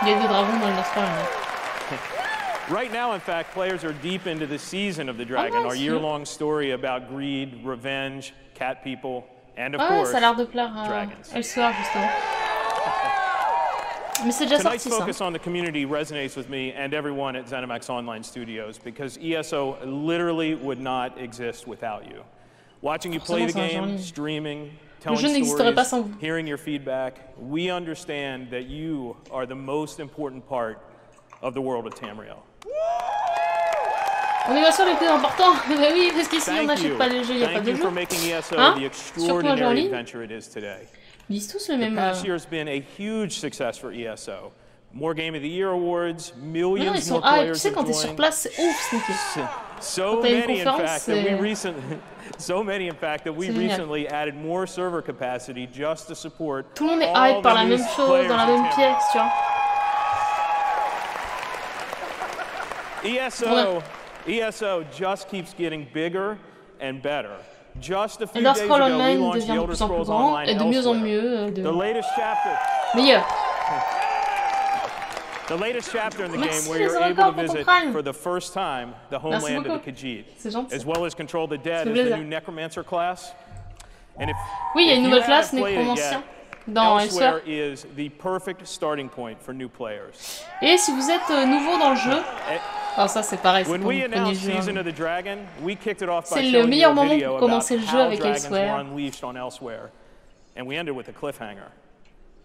[SPEAKER 1] Il y a des dragons dans Elder Scrolls.
[SPEAKER 24] Right now, in fact, players are deep into the season of the dragon, our year-long story about greed, revenge, cat people, and of course,
[SPEAKER 1] ça a l'air de plaire à Elsewhere, justement. Mais c'est déjà sorti, ça.
[SPEAKER 24] Tonight's focus on the community resonates with me and everyone at ZeniMax Online Studios because ESO literally would not exist without you. Watching you play the game, streaming, telling stories, hearing your feedback, we understand that you are the most important part of the world of Tamriel.
[SPEAKER 1] On est bien sûr les plus importants. Bah oui, parce qu'ici on n'achète pas les jeux, il n'y a pas de jeux. Hein? Surtout un jeu en ligne. Ils disent tous le même.
[SPEAKER 24] The past year has been a huge success for ESO. More Game of the Year awards, millions more players.
[SPEAKER 1] Tu sais, quand t'es sur place, c'est ouf, Sneaky.
[SPEAKER 24] So many, in fact, that we recently added more server capacity just to support.
[SPEAKER 1] Tout le monde est hype par la même chose, dans la même pièce, tu vois.
[SPEAKER 24] ESO just keeps getting bigger and better. Just a few
[SPEAKER 1] Elder
[SPEAKER 24] days
[SPEAKER 1] Scrolls
[SPEAKER 24] ago, we
[SPEAKER 1] Online
[SPEAKER 24] launched the
[SPEAKER 1] devient de
[SPEAKER 24] Elder
[SPEAKER 1] plus en plus
[SPEAKER 24] Scrolls
[SPEAKER 1] grand
[SPEAKER 24] Online
[SPEAKER 1] et de mieux en
[SPEAKER 24] elsewhere.
[SPEAKER 1] mieux.
[SPEAKER 24] The latest chapter.
[SPEAKER 1] Meilleur.
[SPEAKER 24] The latest chapter in the game where you're able to visit for the first time the homeland of the Khajiit, as well as control the dead as the new Necromancer class. And if
[SPEAKER 1] oui, il y a une nouvelle classe,
[SPEAKER 24] Necromancer.
[SPEAKER 1] dans
[SPEAKER 24] Elsewhere
[SPEAKER 1] Elsewhere.
[SPEAKER 24] is the perfect starting point for new players.
[SPEAKER 1] Et si vous êtes nouveau dans le jeu, alors ça c'est pareil, c'est
[SPEAKER 24] When
[SPEAKER 1] pour
[SPEAKER 24] we
[SPEAKER 1] le premier
[SPEAKER 24] announced
[SPEAKER 1] jeu.
[SPEAKER 24] Season of the Dragon, we kicked it off by
[SPEAKER 1] C'est le
[SPEAKER 24] showing you
[SPEAKER 1] meilleur
[SPEAKER 24] a
[SPEAKER 1] moment
[SPEAKER 24] video
[SPEAKER 1] pour
[SPEAKER 24] about
[SPEAKER 1] commencer le jeu
[SPEAKER 24] how
[SPEAKER 1] avec
[SPEAKER 24] dragons were
[SPEAKER 1] Elsewhere.
[SPEAKER 24] unleashed on Elsewhere, and we ended with a cliffhanger.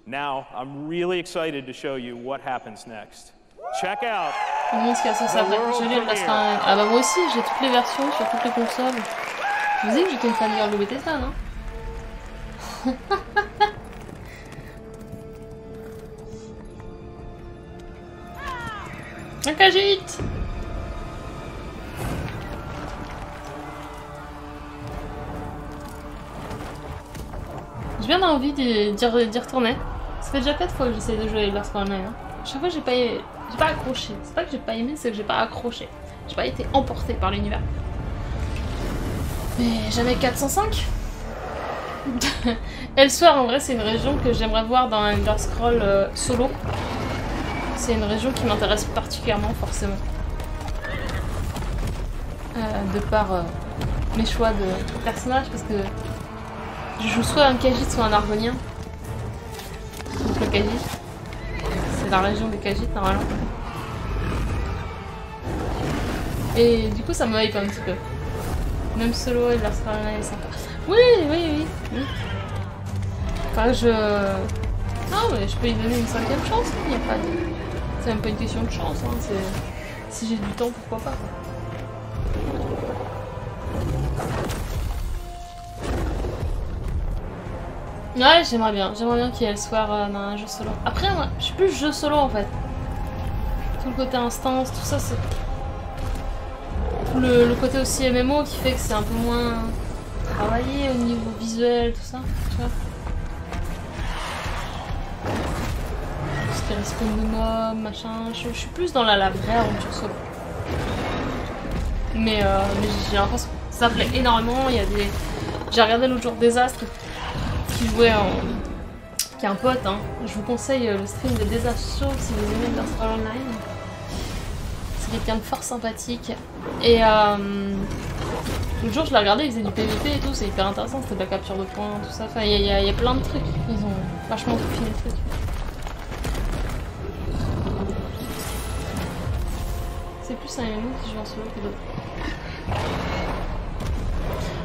[SPEAKER 24] Now, I'm really excited to show you what happens next. Check out.
[SPEAKER 1] On montre ce qu'il y a sur ça après. Je l'ai, ah bah moi aussi, j'ai toutes les versions sur toutes les consoles. Je vous ai dit que j'étais une fan girl de Bethesda, non? Un cagite. J'ai bien envie d'y retourner. Ça fait déjà 4 fois que j'essaie de jouer avec Last Online. Hein. Chaque fois j'ai pas accroché. C'est pas que j'ai pas aimé, c'est que j'ai pas accroché. J'ai pas été emporté par l'univers. Mais jamais 405. Elsewhere en vrai c'est une région que j'aimerais voir dans un Elder Scroll solo. C'est une région qui m'intéresse particulièrement forcément. De par mes choix de personnages parce que je joue soit un Khajiit soit un Argonien. Donc le Khajiit, c'est la région des Khajiits normalement. Et du coup ça me hype un petit peu. Même solo et l'Australien est sympa. Oui. Enfin je... Non mais je peux lui donner une 5e chance, il n'y a pas de... C'est même pas une question de chance, hein. Si j'ai du temps pourquoi pas. Ouais, j'aimerais bien qu'il y ait le soir dans un jeu solo. Après, moi, je suis plus jeu solo en fait. Tout le côté instance, tout ça, c'est... Le côté aussi MMO qui fait que c'est un peu moins travaillé au niveau visuel, tout ça, tu vois. Tout ce qui respawn de mobs, machin... Je suis plus dans la vraie aventure solo. Mais j'ai l'impression que ça plaît énormément, il y a des... J'ai regardé l'autre jour Désastre qui jouait en... qui est un pote, hein. Je vous conseille le stream de Désastre Show si vous aimez Elder Scrolls Online. C'est quelqu'un de fort sympathique. Et l'autre jour je l'ai regardé, il faisait du PVP et tout, c'est hyper intéressant, c'était de la capture de points, tout ça. Enfin, il y a plein de trucs, ils ont vachement peaufiné le truc. C'est plus un MMO qui joue en solo que d'autres.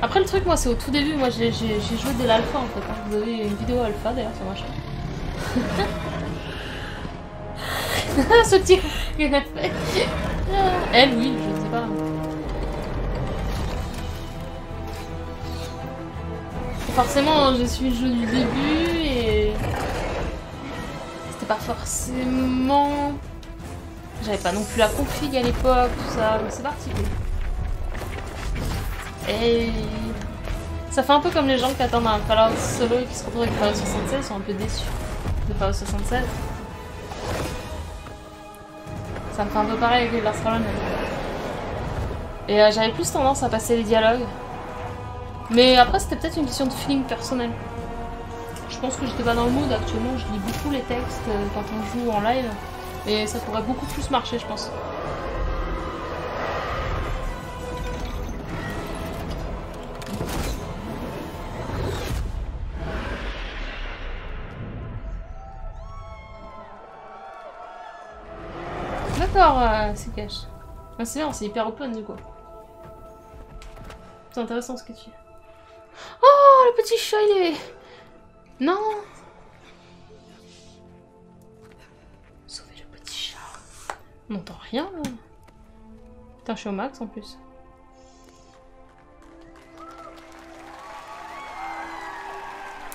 [SPEAKER 1] Après le truc, moi c'est au tout début, moi j'ai joué dès l'alpha en fait. Hein. Vous avez une vidéo alpha d'ailleurs sur ma chaîne. Ce petit qu'elle a fait. Elle, oui, je sais pas. Forcément, j'ai suivi le jeu du début et c'était pas forcément. J'avais pas non plus la config à l'époque, tout ça, donc c'est parti. Et ça fait un peu comme les gens qui attendent un Fallout solo et qui se retrouvent avec Fallout 76, ils sont un peu déçus de Fallout 76. Ça me fait un peu pareil avec Elder Scrolls. Et j'avais plus tendance à passer les dialogues. Mais après c'était peut-être une question de feeling personnel. Je pense que j'étais pas dans le mood actuellement, je lis beaucoup les textes quand on joue en live. Et ça pourrait beaucoup plus marcher je pense. D'accord, c'est cash. Ah, c'est bien, c'est hyper open du coup. C'est intéressant ce que tu fais. Oh, le petit chat, il est... Non. Sauver le petit chat. On n'entend rien là. Putain, je suis au max en plus.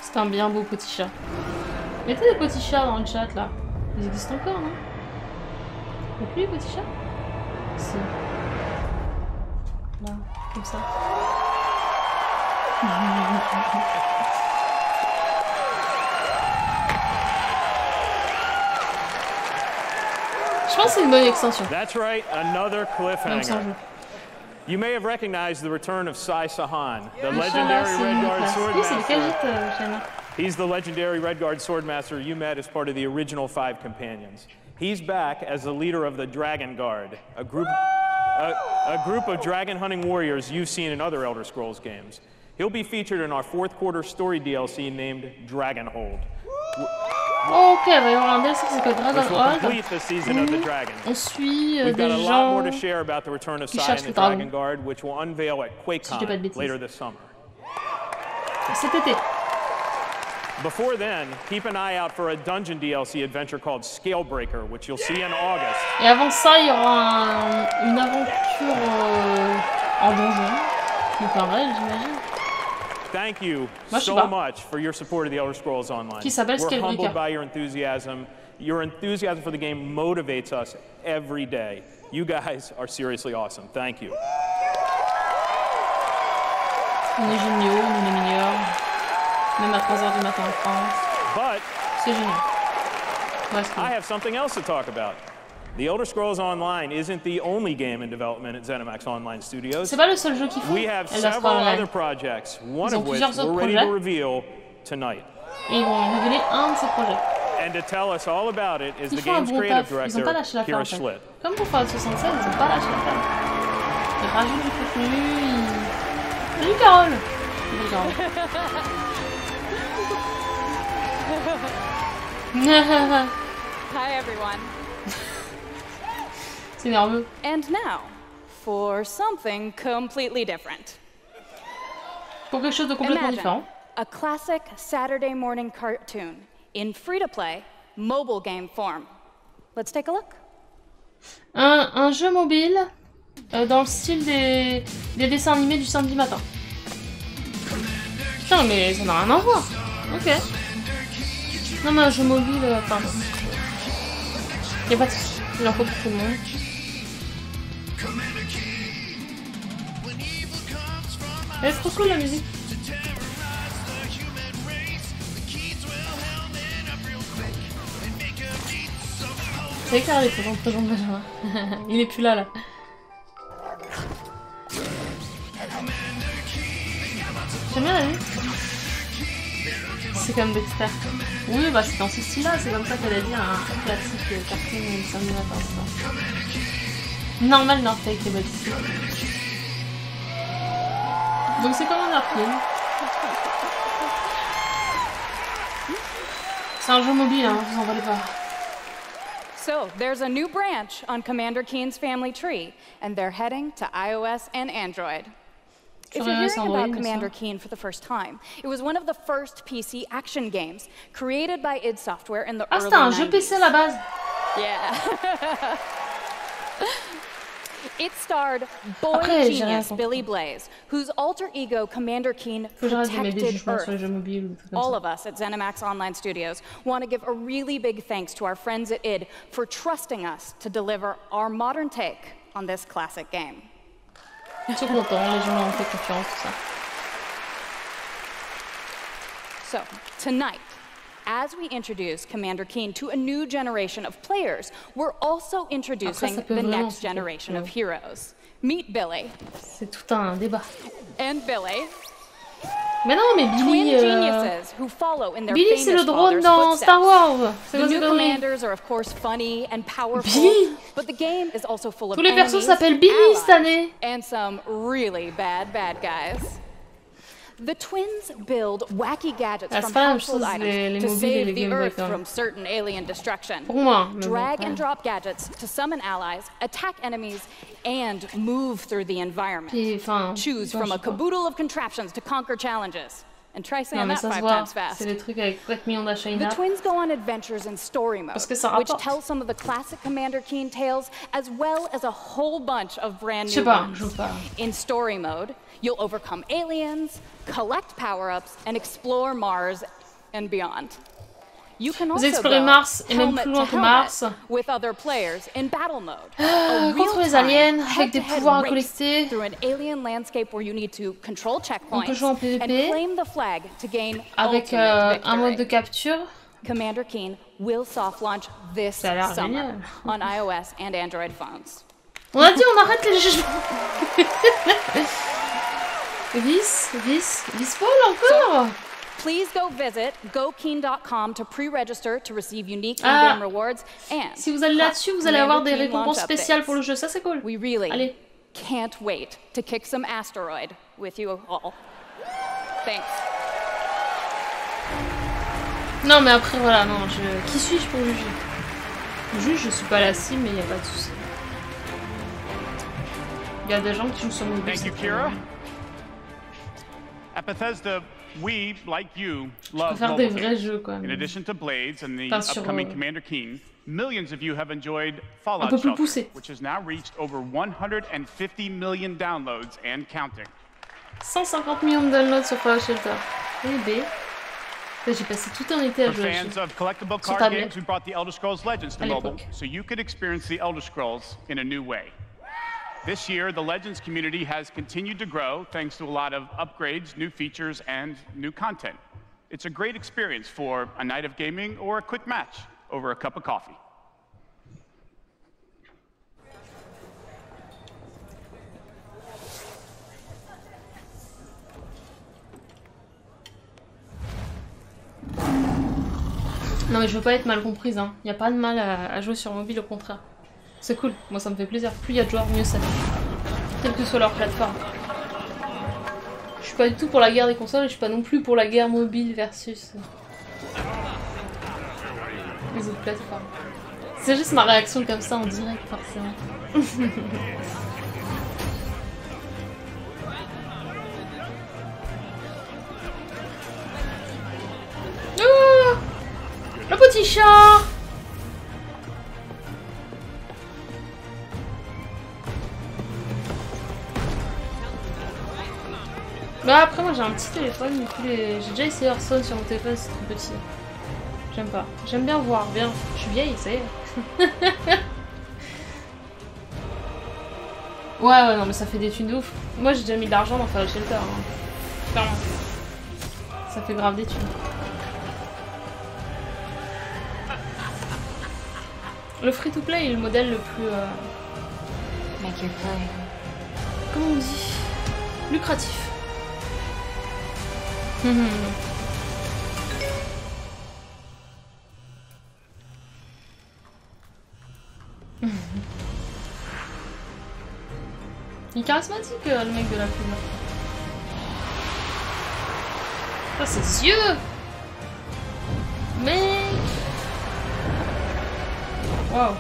[SPEAKER 1] C'est un bien beau petit chat. Mettez des petits chats dans le chat là. Ils existent encore, non? Y'a plus les petits chats? Si. Là, comme ça. Je pense que c'est une bonne extension.
[SPEAKER 24] That's right, another cliffhanger. You may have recognized the return of Sai Sahan, the legendary Redguard Swordmaster. He's the legendary Redguard Swordmaster you met as part of the original 5 companions. He's back as the leader of the Dragon Guard, a group of dragon hunting warriors you've seen in other Elder Scrolls games. He'll be featured in our fourth quarter story DLC named Dragonhold.
[SPEAKER 1] Ok, il va y avoir un DLC qui s'appelle Dragonhold. On suit des gens qui cherchent le dragon. Si je dis pas de bêtises. Cet été.
[SPEAKER 24] Before then, keep an eye out for a dungeon DLC adventure called Scalebreaker, which you'll see in August.
[SPEAKER 1] Et avant ça, il y aura une aventure en donjon. Il paraît, j'imagine.
[SPEAKER 24] Thank you so much for your support of the Elder Scrolls Online. We're humbled by your enthusiasm. Your enthusiasm for the game motivates us every day. You guys are seriously awesome. Thank you.
[SPEAKER 1] On est géniaux, on est les meilleurs. Même à 3h du matin en France.
[SPEAKER 24] But
[SPEAKER 1] c'est génial.
[SPEAKER 24] I have something else to talk about. The Elder Scrolls Online isn't the only game in development at ZeniMax Online Studios.
[SPEAKER 1] C'est pas le seul jeu qu'ils font.
[SPEAKER 24] We have several other projects, one of which we're ready to reveal tonight.
[SPEAKER 1] Et ils vont révéler un de ces projets.
[SPEAKER 24] And to tell us all about it is the game's creative director, Kira Schlitt.
[SPEAKER 1] Comme pour Fallout 76, ils ont pas lâché l'affaire. Ils rajoutent du contenu, Salut Carole. Salut Carole.
[SPEAKER 2] Hi everyone.
[SPEAKER 1] C'est nerveux.
[SPEAKER 2] And now, for something completely different.
[SPEAKER 1] Pour quelque chose de complètement différent.
[SPEAKER 2] A classic Saturday morning cartoon in free-to-play mobile game form. Let's take a look.
[SPEAKER 1] Un jeu mobile dans le style des dessins animés du samedi matin. Putain, mais ça n'a rien à voir. Ok. Non, mais un jeu mobile, pardon. Y'a pas de soucis. Il en faut pour tout le monde. Elle est trop cool la musique. C'est clair, il faut présenter Benjamin. Il est plus là. J'aime bien la musique. C'est comme Dexter. Oui, bah c'est dans ce style-là, c'est comme ça qu'elle a dit un classique cartoon du samedi matin, c'est ça. Normal North Lake et Baptiste. Donc c'est comme un arcade. C'est un jeu mobile, hein, vous en valez pas.
[SPEAKER 2] So, there's a new branch on Commander Keen's family tree, and they're heading to iOS and Android. If you're hearing about Commander Keen for the first time, it was one of the first PC action games created by id Software in the early 90s.
[SPEAKER 1] Ah, c'était un jeu PC à la base.
[SPEAKER 2] Yeah. It starred boy genius Billy Blaze, whose alter ego Commander Keen protected Earth. All of us at ZeniMax Online Studios want to give a really big thanks to our friends at id for trusting us to deliver our modern take on this classic game.
[SPEAKER 1] Ils sont contents, les gens ont fait confiance, tout ça.
[SPEAKER 2] So, tonight, as we introduce Commander Keen to a new generation of players, we're also introducing the next generation of heroes. Meet Billy.
[SPEAKER 1] C'est tout un débat.
[SPEAKER 2] And Billy.
[SPEAKER 1] Mais non, mais Billy,
[SPEAKER 2] Billy
[SPEAKER 1] c'est le drone dans Star Wars. C'est quoi cette connerie? Billy. Tous les persos s'appellent Billy cette année.
[SPEAKER 2] And some really bad guys. The twins build wacky gadgets from household items to save the Earth from certain alien destruction. Drag and drop gadgets to summon allies, attack enemies, and move through the environment. Choose from a caboodle of contraptions to conquer challenges. And try saying that 5 times fast. The twins go on adventures in story mode, which tells some of the classic Commander Keen tales, as well as a whole bunch of brand new ones. In story mode, you'll overcome aliens, collect power-ups, and explore Mars and beyond. You can also go helmet to helmet with other players in battle mode.
[SPEAKER 1] Contre les aliens avec des pouvoirs à collecter.
[SPEAKER 2] Through an alien landscape where you need to control checkpoints
[SPEAKER 1] PvP,
[SPEAKER 2] and claim the flag to gain
[SPEAKER 1] avec un mode de capture.
[SPEAKER 2] Commander Keen will soft launch this summer on iOS and Android phones.
[SPEAKER 1] On a dit on arrête les jeux. Vice encore.
[SPEAKER 2] Please go visit gokeen.com to pre-register to receive unique in-game rewards and
[SPEAKER 1] si vous allez là-dessus, vous allez avoir des récompenses spéciales pour le jeu, ça c'est cool.
[SPEAKER 2] We really can't wait to kick some asteroid with you all. Thanks.
[SPEAKER 1] Non, mais après, voilà, non, qui suis-je pour juger? Juge, je suis pas la cible, mais il n'y a pas de souci. Il y a des gens qui jouent sur mobile.
[SPEAKER 8] Thank you, Kira. At Bethesda, we, like you, love
[SPEAKER 1] faire des
[SPEAKER 8] mobile
[SPEAKER 1] vrais
[SPEAKER 8] games.
[SPEAKER 1] jeux, quand même.
[SPEAKER 8] In addition to Blades and the
[SPEAKER 1] Enfin,
[SPEAKER 8] upcoming Commander Keen, millions of you have enjoyed Fallout
[SPEAKER 1] un peu plus
[SPEAKER 8] Shelter,
[SPEAKER 1] poussé.
[SPEAKER 8] which has now reached over 150 million downloads and counting.
[SPEAKER 1] 150 millions de downloads sur Fallout Shelter. Eh ben, j'ai passé tout un été à
[SPEAKER 8] For
[SPEAKER 1] jouer
[SPEAKER 8] fans of collectible
[SPEAKER 1] sur
[SPEAKER 8] card
[SPEAKER 1] tablette.
[SPEAKER 8] games, we brought the Elder Scrolls Legends to
[SPEAKER 1] À
[SPEAKER 8] mobile,
[SPEAKER 1] l'époque.
[SPEAKER 8] so you could experience the Elder Scrolls in a new way. This year, the Legends community has continued to grow thanks to a lot of upgrades, new features, and new content. It's a great experience for a night of gaming or a quick match over a cup of coffee.
[SPEAKER 1] Non mais je veux pas être mal comprise, hein. Y a pas de mal à jouer sur mobile, au contraire. C'est cool, moi ça me fait plaisir. Plus y a de joueurs, mieux c'est. Quelle que soit leur plateforme. Je suis pas du tout pour la guerre des consoles et je suis pas non plus pour la guerre mobile versus les autres plateformes. C'est juste ma réaction comme ça en direct, forcément. Oh, le petit chat! Bah après moi j'ai un petit téléphone, du coup j'ai déjà essayé Hearthstone sur mon téléphone, c'est trop petit. J'aime pas. J'aime bien voir, bien. Je suis vieille, ça y est. Ouais, non mais ça fait des thunes de ouf. Moi j'ai déjà mis de l'argent dans Fallout Shelter. Hein. Clairement. Ça fait grave des thunes. Le free-to-play est le modèle le plus... comment on dit? Lucratif. Il est charismatique le mec de la pub. Oh, ses yeux! Mec! Wow!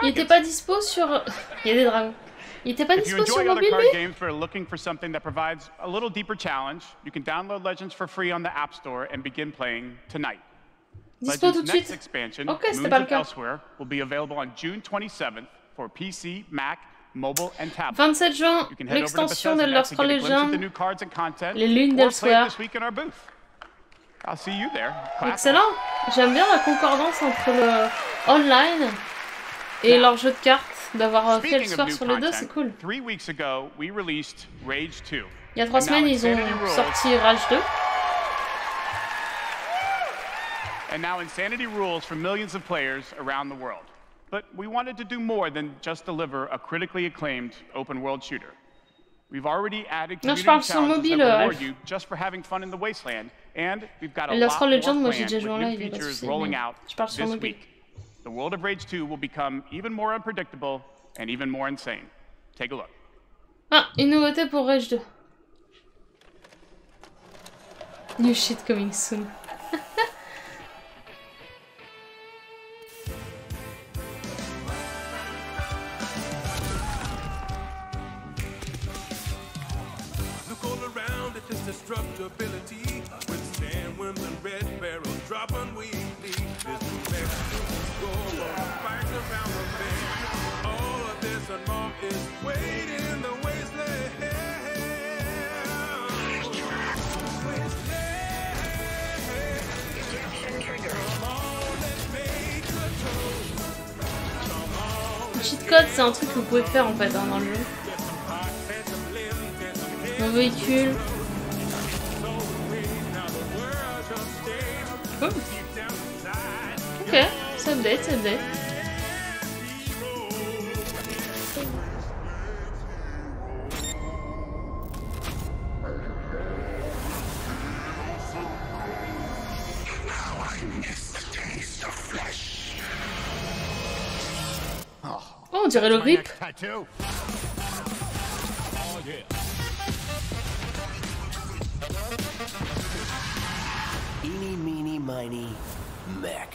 [SPEAKER 1] Il était pas dispo sur... Il y a des dragons. Il était pas dispo sur mobile, lui?
[SPEAKER 8] Games for looking for something that provides a little deeper challenge, you can download Legends for free on the App Store and begin playing tonight.
[SPEAKER 1] Dispo tout de suite. Ok, c'était pas le cas.
[SPEAKER 8] Elsewhere will be available on June 27th for PC, Mac, mobile and tablet.
[SPEAKER 1] 27 juin, l'extension de Elder Scrolls Legends, les lunes d'Elsewhere. Excellent. J'aime bien la concordance entre le online et leur jeu de cartes, d'avoir fait le soir sur les deux, c'est cool. Il y a 3 semaines, ils ont sorti Rage 2.
[SPEAKER 8] And now Insanity rules for millions of players around the world. But we wanted to do more than just deliver a critically acclaimed open world shooter. We've already added community challenges that reward you just for having fun in the wasteland, and we've got a lot more planned with new features rolling out this week. The world of Rage 2 will become even more unpredictable and even more insane. Take a look.
[SPEAKER 1] Ah, une nouveauté pour Rage 2. New shit coming soon.
[SPEAKER 3] Destructibility with sandworms and red barrels dropping weekly. This go fight around the bend. All of this and more is waiting in the wasteland.
[SPEAKER 1] Le cheat code, c'est un truc que vous pouvez faire en fait hein, dans le jeu. Mon véhicule. Cool. Ok, ça update, ça update. on dirait le RIP.
[SPEAKER 12] Eeny, meeny, miny, mech.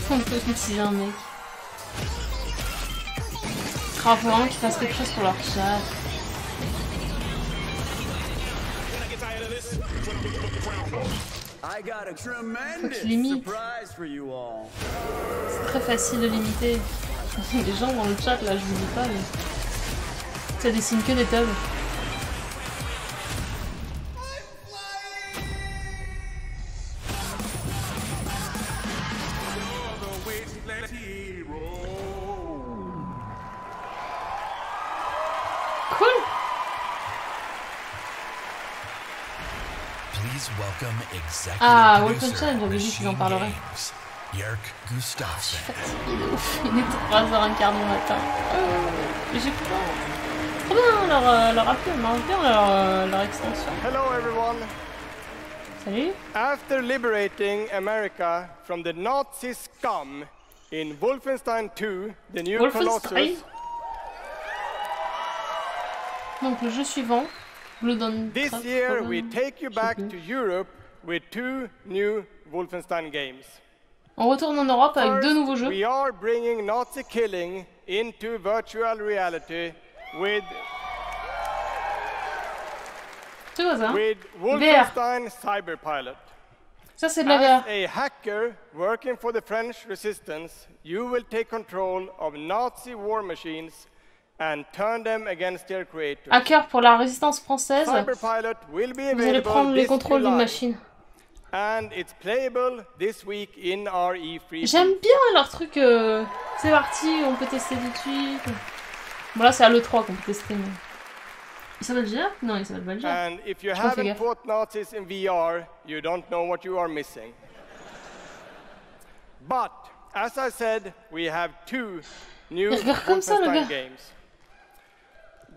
[SPEAKER 1] On peut utiliser un mec. Ah, faut vraiment qu'ils fassent quelque chose pour leur chat. Faut qu'ils limitent. C'est très facile de limiter. Les gens dans le chat là, je vous dis pas, mais ça dessine que des tables. Ah, Wolfenstein, j'avais dit qu'ils en parleraient. Il est 3h15 du matin. Mais j'ai peur. Trop bien leur appel, leur extension.
[SPEAKER 4] Hello everyone.
[SPEAKER 1] Salut.
[SPEAKER 4] After liberating America from the Nazi scum in Wolfenstein 2, the new Colossus.
[SPEAKER 1] Donc le jeu suivant.
[SPEAKER 4] This year we take you back to Europe with 2 new Wolfenstein games.
[SPEAKER 1] On retourne en Europe avec 2 nouveaux jeux.
[SPEAKER 4] We are bringing Nazi killing into virtual reality with Wolfenstein Cyberpilot.
[SPEAKER 1] Ça c'est de la VR.
[SPEAKER 4] As a hacker working for the French resistance, you will take control of Nazi war machines and turn them against their creators.
[SPEAKER 1] Hacker pour la résistance française. Vous allez prendre le contrôle d'une machine.
[SPEAKER 4] And it's playable this week in our E3.
[SPEAKER 1] J'aime bien leur truc. C'est parti, on peut tester tout de suite. Bon là c'est à l'E3 qu'on peut tester. Mais... Il s'appelle déjà? Non, il s'appelle pas déjà.
[SPEAKER 4] And if you haven't fought Nazis in VR, you don't know what you are missing. But as I said, we have 2 new Wolfenstein games.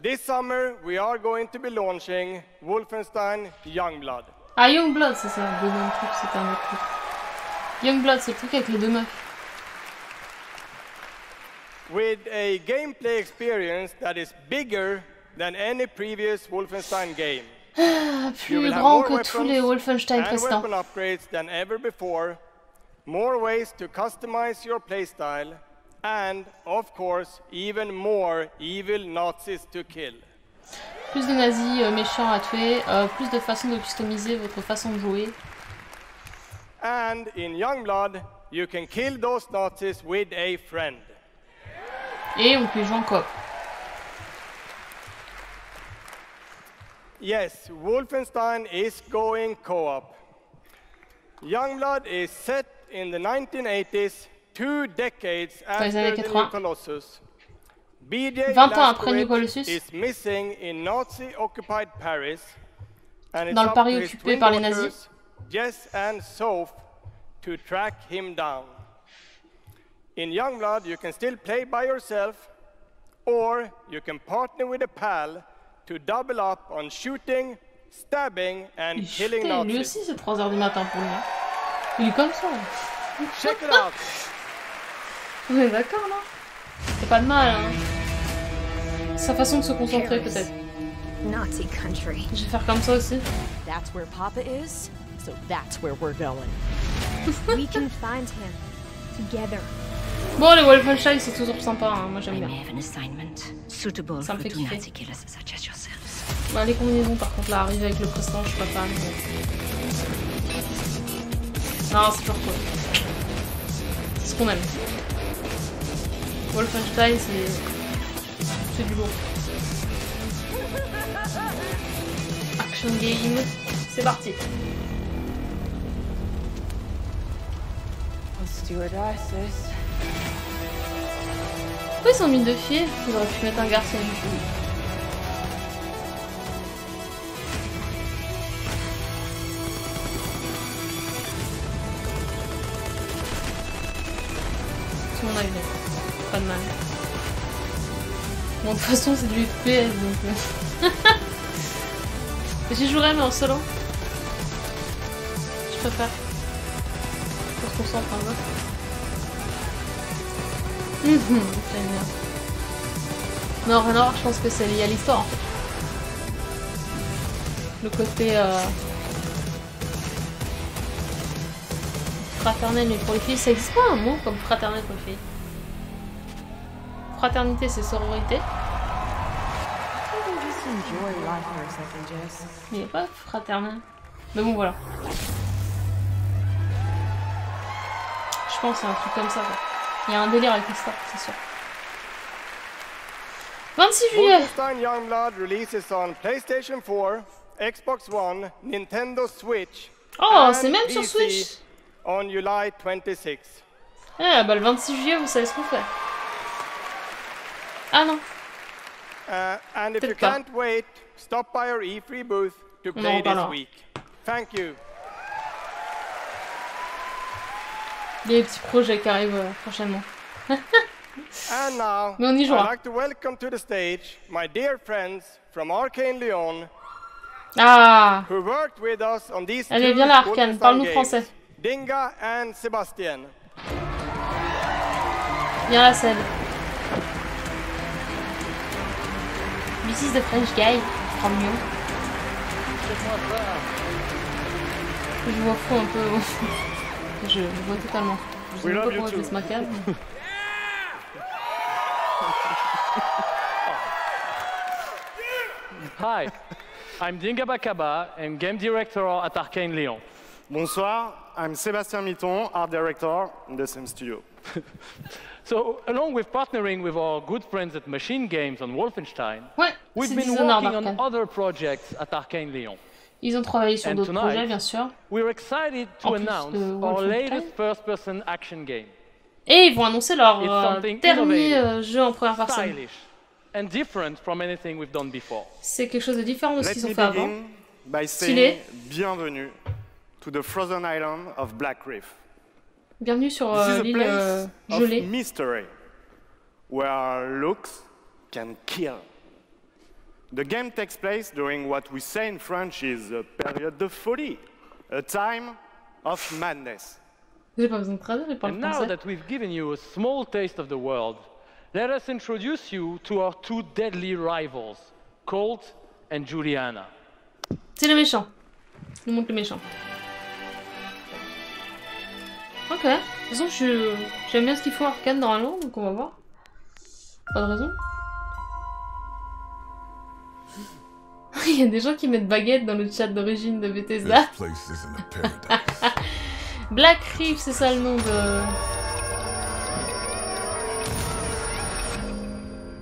[SPEAKER 4] This summer, we are going to be launching Wolfenstein Youngblood.
[SPEAKER 1] Ah, Youngblood, c'est ça, le même truc, c'est un autre truc. Youngblood, c'est le truc avec les 2 meufs.
[SPEAKER 4] With a gameplay experience that is bigger than any previous Wolfenstein game.
[SPEAKER 1] Plus grand que tous les Wolfenstein précédents.
[SPEAKER 4] Weapon upgrades than ever before, more ways to customize your playstyle, and, of course, even more evil Nazis to kill.
[SPEAKER 1] Plus de nazis méchants à tuer, plus de façons de customiser votre façon de jouer.
[SPEAKER 4] And in Youngblood, you can kill those Nazis with a friend.
[SPEAKER 1] Et on peut jouer en coop.
[SPEAKER 4] Yes, Wolfenstein is going co-op. Youngblood is set in the 1980s, 2 decades after the new Colossus.
[SPEAKER 1] 20 ans après New Colossus,
[SPEAKER 4] is missing in Nazi-occupied Paris, and it's
[SPEAKER 1] dans le
[SPEAKER 4] up
[SPEAKER 1] Paris
[SPEAKER 4] to his
[SPEAKER 1] occupé
[SPEAKER 4] twin
[SPEAKER 1] par les
[SPEAKER 4] daughters,
[SPEAKER 1] nazis,
[SPEAKER 4] Jess and Soph, to track him down. In Youngblood, you can still play by yourself, or you can partner with a pal to double up on shooting, stabbing, and killing Nazis.
[SPEAKER 1] Lui aussi, c'est 3h du matin pour lui. Il est comme ça.
[SPEAKER 4] Check it out.
[SPEAKER 1] On est d'accord, là. C'est pas de mal, hein. Sa façon de se concentrer, peut-être.
[SPEAKER 5] Nazi country.
[SPEAKER 1] Je vais faire comme ça aussi.
[SPEAKER 5] That's where Papa is, so that's where we're going. We can find him together.
[SPEAKER 1] Bon, les Wolfenstein, c'est toujours sympa, hein. Moi j'aime bien. Ça me fait kiffer. Bah, les combinaisons, par contre, là, arriver avec le précédent, je suis pas fan. Non, c'est toujours cool. C'est ce qu'on aime. Wolfenstein, c'est du lourd. Action game, c'est parti.
[SPEAKER 5] Stewardesses.
[SPEAKER 1] Pourquoi ils sont mis 2 filles? Ils auraient pu mettre un garçon du coup. Tout le monde a eu. Pas de mal. Bon, de toute façon, c'est du FPS donc. J'y jouerais, mais en solo. Je préfère. On se concentre un peu. Non, rien à voir, je pense que c'est lié à l'histoire en fait. Le côté fraternel mais pour les filles, ça existe pas un mot comme fraternel pour les filles. Fraternité c'est sororité. Il n'y a pas fraternel. Mais bon voilà. Je pense c'est un truc comme ça quoi. Il y a un délire avec l'histoire, c'est sûr. 26 juillet.
[SPEAKER 4] Wolfenstein Youngblood releases on PlayStation 4, Xbox One, Nintendo Switch.
[SPEAKER 1] Oh, c'est même sur Switch.
[SPEAKER 4] On July 26.
[SPEAKER 1] Ah bah le 26 juillet, vous savez ce qu'on fait. Ah non.
[SPEAKER 4] And if you can't wait, stop by our E3 booth to play this week. Thank you.
[SPEAKER 1] Il y a des petits projets qui arrivent prochainement.
[SPEAKER 4] And now,
[SPEAKER 1] Mais on y jouera.
[SPEAKER 4] I'd like to welcome to the stage my dear friends from Arcane Lyon.
[SPEAKER 1] Ah.
[SPEAKER 4] Who worked with us on these
[SPEAKER 1] Allez, viens là, Arcane, parle-nous français.
[SPEAKER 4] Dinga and Sébastien.
[SPEAKER 1] Viens la scène. This is the French guy from Lyon. Je vois fou un peu. Je vois totalement. Je sais pas comment je laisse ma cam.
[SPEAKER 7] Hi, I'm Dinga Bakaba and game director at Arcane Lyon.
[SPEAKER 9] Bonsoir, I'm Sébastien Mitton, art director in the same studio.
[SPEAKER 7] So, along with partnering with our good friends at Machine Games on Wolfenstein, we've been
[SPEAKER 1] working
[SPEAKER 7] on other projects at Arcane Lyon.
[SPEAKER 1] Ils ont travaillé sur d'autres projets, bien sûr.
[SPEAKER 7] We're excited to announce our latest first-person action game.
[SPEAKER 1] Et ils vont annoncer leur dernier jeu en première personne.
[SPEAKER 7] And different from anything we've done before.
[SPEAKER 1] C'est quelque chose de différent de ce qu'ils ont fait avant.
[SPEAKER 9] By saying bienvenue to the frozen island of Black Reef.
[SPEAKER 1] Bienvenue sur l'île gelée.
[SPEAKER 9] Mystery, where looks can kill. The game takes place during what we say in French is a période de folie, a time of madness.
[SPEAKER 1] J'ai pas besoin de traduire, je parle
[SPEAKER 7] français.
[SPEAKER 1] And
[SPEAKER 7] now that we've given you a small taste of the world, let us introduce you to our two deadly rivals, Colt and Juliana.
[SPEAKER 1] C'est les méchants. Nous montre les méchants. Ok. De toute façon, j'aime bien ce qu'ils font Arcane normalement, donc on va voir. Pas de raison. Il y a des gens qui mettent baguette dans le chat d'origine de Bethesda. Black Reef, c'est ça le nom de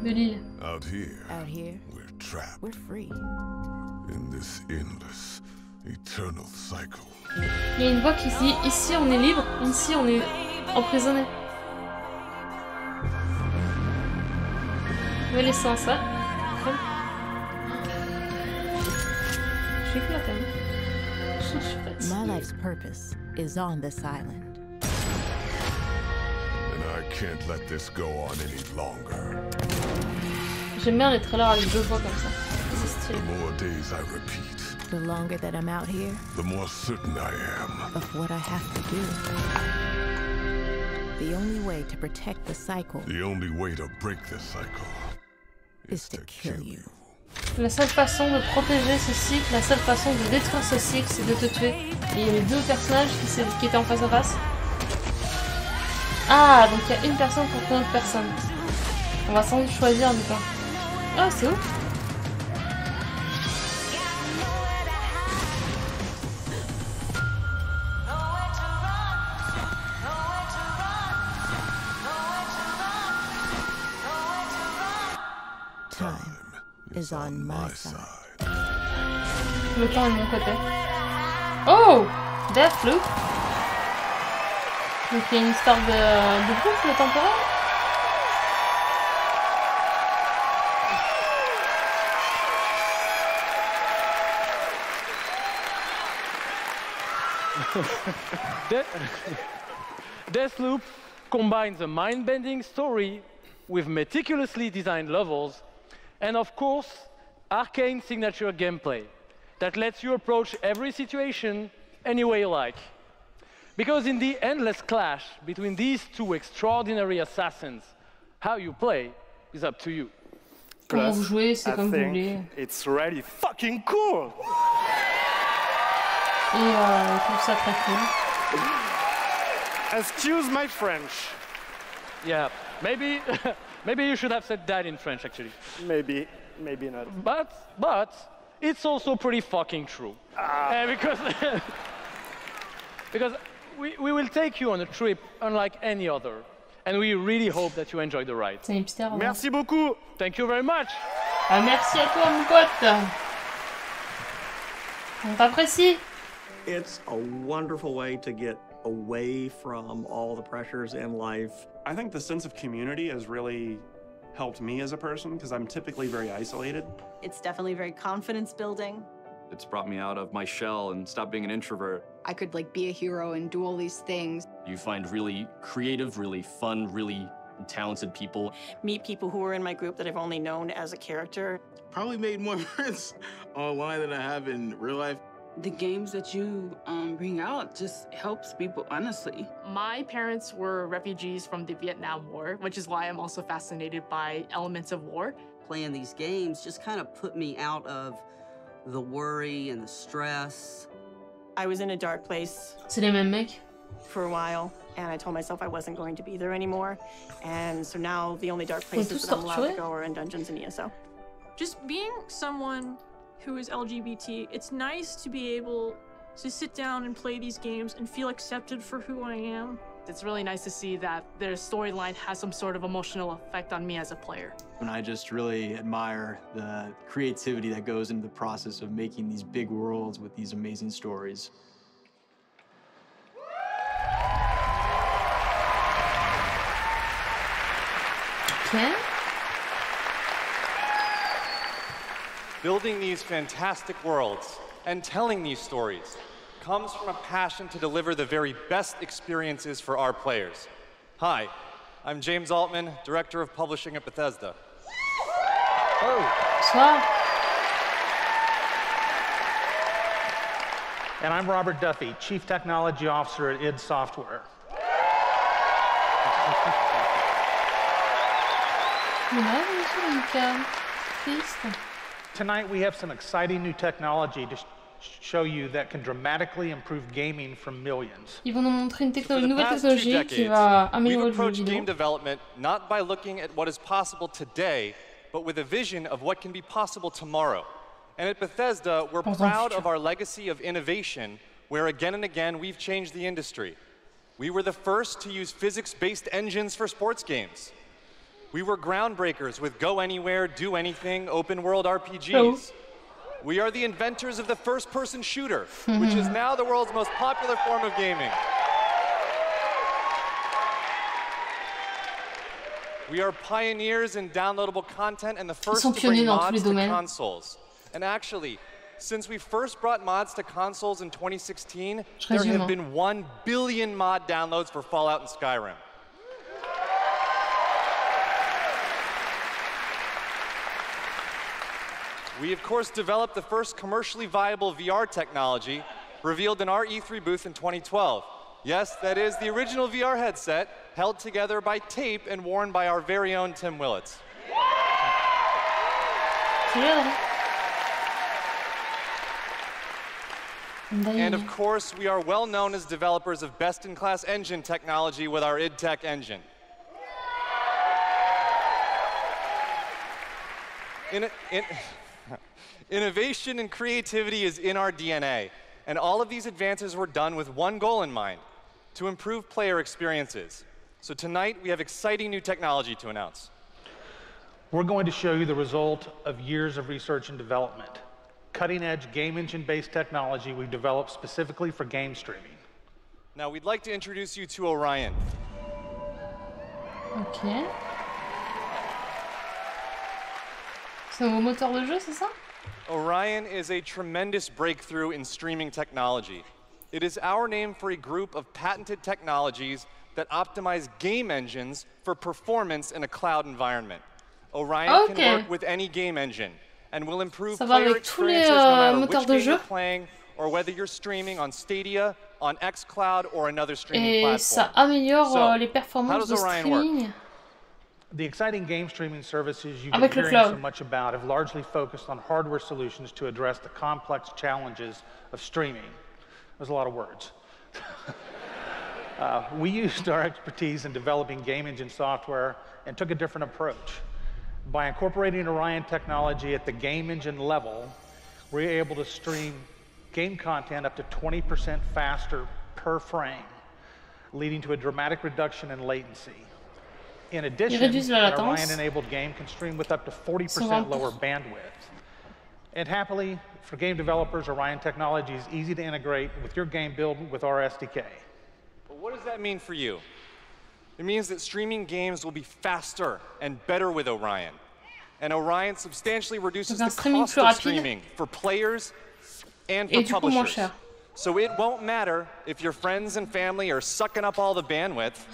[SPEAKER 1] l'île.
[SPEAKER 3] Out here, we're trapped.
[SPEAKER 5] We're free.
[SPEAKER 3] In this endless, eternal cycle.
[SPEAKER 1] Il y a une voix qui dit ici on est libre, ici on est emprisonné. On va laisser en ça. Je suis là quand même. Je suis fatiguée.
[SPEAKER 5] My life's purpose is on this island.
[SPEAKER 3] And I can't let this go on any longer.
[SPEAKER 1] J'aime bien les trailers avec deux voix comme ça. C'est stylé.
[SPEAKER 3] The more days I repeat,
[SPEAKER 5] the longer that I'm out here,
[SPEAKER 3] the more certain I am
[SPEAKER 5] of what I have to do. The only way to protect the cycle.
[SPEAKER 3] The only way to break this cycle
[SPEAKER 5] is to kill you.
[SPEAKER 1] La seule façon de protéger ce cycle, la seule façon de détruire ce cycle, c'est de te tuer. Et il y avait deux personnages qui étaient en face à face. Ah, donc il y a une personne contre une autre personne. On va sans doute choisir du coup. Ah, c'est ouf.
[SPEAKER 5] Is on my side.
[SPEAKER 1] Le temps est de mon côté. Oh! Deathloop. Donc il y a une histoire de boucle temporelle.
[SPEAKER 7] Deathloop combines a mind-bending story with meticulously designed levels and of course, Arcane signature gameplay that lets you approach every situation any way you like. Because in the endless clash between these two extraordinary assassins, How you play is up to you.
[SPEAKER 1] Comment vous jouez, c'est comme vous voulez.
[SPEAKER 9] It's really fucking cool.
[SPEAKER 1] Et je trouve ça très cool.
[SPEAKER 9] Excuse my French.
[SPEAKER 7] Yeah, maybe you should have said that in French, actually.
[SPEAKER 9] Maybe not.
[SPEAKER 7] But it's also pretty fucking true. Because we will take you on a trip unlike any other, and we really hope that you enjoy the ride.
[SPEAKER 1] C'est hipster.
[SPEAKER 9] Merci beaucoup.
[SPEAKER 7] Thank you very much.
[SPEAKER 1] Merci à toi, mon pote. On t'apprécie.
[SPEAKER 21] It's a wonderful way to get away from all the pressures in life.
[SPEAKER 6] I think the sense of community has really helped me as a person because I'm typically very isolated.
[SPEAKER 10] It's definitely very confidence building.
[SPEAKER 11] It's brought me out of my shell and stopped being an introvert.
[SPEAKER 18] I could like be a hero and do all these things.
[SPEAKER 11] You find really creative, really fun, really talented people.
[SPEAKER 10] Meet people who are in my group that I've only known as a character.
[SPEAKER 20] Probably made more friends online than I have in real life.
[SPEAKER 13] The games that you bring out just helps people, honestly.
[SPEAKER 25] My parents were refugees from the Vietnam War, which is why I'm also fascinated by elements of war.
[SPEAKER 22] Playing these games just kind of put me out of the worry and the stress.
[SPEAKER 10] I was in a dark place.
[SPEAKER 1] C'est les mêmes mecs.
[SPEAKER 10] For a while, and I told myself I wasn't going to be there anymore. And so now the only dark places that I'm allowed to go are in dungeons and ESO.
[SPEAKER 17] Just being someone who is LGBT, it's nice to be able to sit down and play these games and feel accepted for who I am.
[SPEAKER 25] It's really nice to see that their storyline has some sort of emotional effect on me as a player.
[SPEAKER 16] And I just really admire the creativity that goes into the process of making these big worlds with these amazing stories.
[SPEAKER 1] Okay.
[SPEAKER 26] Building these fantastic worlds and telling these stories comes from a passion to deliver the very best experiences for our players. Hi, I'm James Altman, Director of Publishing at Bethesda.
[SPEAKER 1] Bonsoir.
[SPEAKER 27] And I'm Robert Duffy, Chief Technology Officer at id Software. Tonight we have some exciting new technology to show you that can dramatically improve gaming for millions.
[SPEAKER 1] Ils vont nous montrer une nouvelle technologie qui va améliorer le jeu
[SPEAKER 26] approached
[SPEAKER 1] vidéo.
[SPEAKER 26] game development not by looking at what is possible today, but with a vision of what can be possible tomorrow. And at Bethesda, we're proud of our legacy of innovation, where again and again we've changed the industry. We were the first to use physics-based engines for sports games. We were groundbreakers with Go Anywhere, Do Anything, open-world RPGs. We are the inventors of the first-person shooter, which is now the world's most popular form of gaming. We are pioneers in downloadable content and the first to bring mods to consoles. And actually, since we first brought mods to consoles in 2016, there have been 1 billion mod downloads for Fallout and Skyrim. We, of course, developed the first commercially viable VR technology, revealed in our E3 booth in 2012. Yes, that is the original VR headset, held together by tape and worn by our very own Tim Willits. And of course, we are well known as developers of best-in-class engine technology with our id Tech engine. Innovation and creativity is in our DNA, and all of these advances were done with one goal in mind: to improve player experiences. So tonight, we have exciting new technology to announce.
[SPEAKER 27] We're going to show you the result of years of research and development. Cutting-edge game engine-based technology we've developed specifically for game streaming.
[SPEAKER 26] Now, we'd like to introduce you to Orion.
[SPEAKER 1] Ok. C'est un nouveau moteur de jeu, c'est ça?
[SPEAKER 26] Orion is a tremendous breakthrough in streaming technology. It is our name for a group of patented technologies that optimize game engines for performance in a cloud environment. Orion can work with any game engine and will improve player experiences no matter which game you're playing or whether you're streaming on Stadia, on xCloud, or another streaming platform.
[SPEAKER 1] Et ça améliore les performances de streaming.
[SPEAKER 27] The exciting game streaming services you've
[SPEAKER 1] Avec
[SPEAKER 27] been
[SPEAKER 1] le
[SPEAKER 27] hearing
[SPEAKER 1] cloud.
[SPEAKER 27] so much about have largely focused on hardware solutions to address the complex challenges of streaming. There's a lot of words. We used our expertise in developing game engine software and took a different approach. By incorporating Orion technology at the game engine level, we're able to stream game content up to 20% faster per frame, leading to a dramatic reduction in latency. In addition, an Orion-enabled game can stream with up to 40% lower bandwidth. And happily, for game developers, Orion technology is easy to integrate with your game build with our SDK.
[SPEAKER 26] But what does that mean for you? It means that streaming games will be faster and better with Orion. And Orion substantially reduces the cost of streaming for players and for publishers. So it won't matter if your friends and family are sucking up all the bandwidth,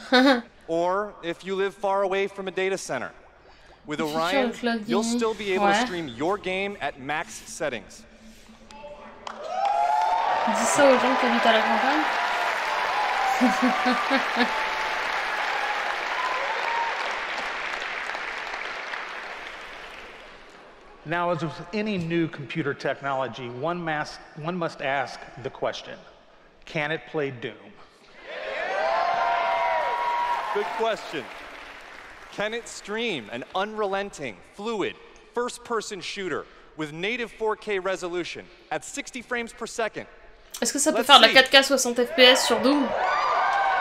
[SPEAKER 26] or if you live far away from a data center. With Orion, you'll still be able to stream your game at max settings.
[SPEAKER 1] Dis ça aux gens qui habitent à la campagne.
[SPEAKER 27] Now, as with any new computer technology, one must ask the question, can it play Doom?
[SPEAKER 26] Good question. Can it stream an unrelenting, fluid, first-person shooter with native 4K resolution at 60 frames per second?
[SPEAKER 1] Est-ce que ça peut faire de la 4K 60 FPS sur Doom?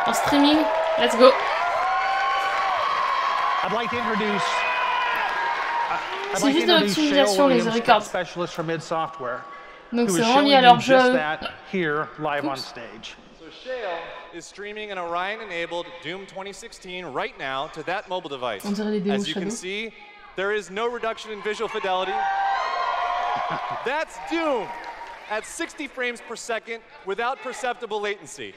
[SPEAKER 1] En streaming? Let's go.
[SPEAKER 27] I'd like to introduce
[SPEAKER 1] C'est juste de l'optimisation, les records.
[SPEAKER 27] specialist from id Software.
[SPEAKER 1] Donc c'est vraiment lié à leur jeu.
[SPEAKER 27] Here, live on stage.
[SPEAKER 26] So Shale is streaming an Orion-enabled Doom 2016 right now to that mobile device.
[SPEAKER 1] On dirait les démos
[SPEAKER 26] As you can see, there is no reduction in visual fidelity. That's Doom at 60 frames per second without perceptible latency.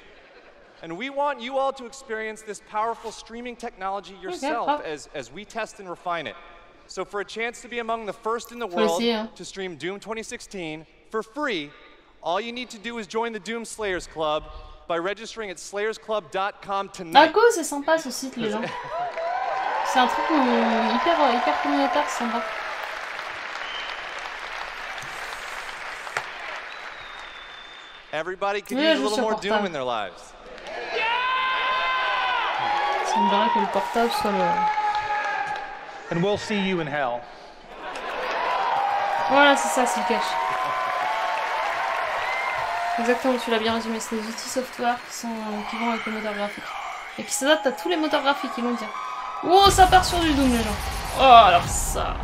[SPEAKER 26] And we want you all to experience this powerful streaming technology yourself as we test and refine it. So for a chance to be among the first in the world to stream Doom 2016 for free, all you need to do is join the Doom Slayers Club by registering at slayersclub.com tonight.
[SPEAKER 1] Go, c'est sympa ce site, les gens. C'est un truc hyper communautaire, c'est sympa.
[SPEAKER 26] Everybody could use a little more Doom in their lives.
[SPEAKER 1] Ça me paraît que le portable soit le...
[SPEAKER 27] And we'll see you in hell.
[SPEAKER 1] Voilà, c'est ça, c'est le cache. Exactement, tu l'as bien résumé. C'est des outils software qui vont avec les moteurs graphiques. Et qui s'adaptent à tous les moteurs graphiques, ils vont dire. Oh, ça part sur du Doom, les gens. Oh, alors ça.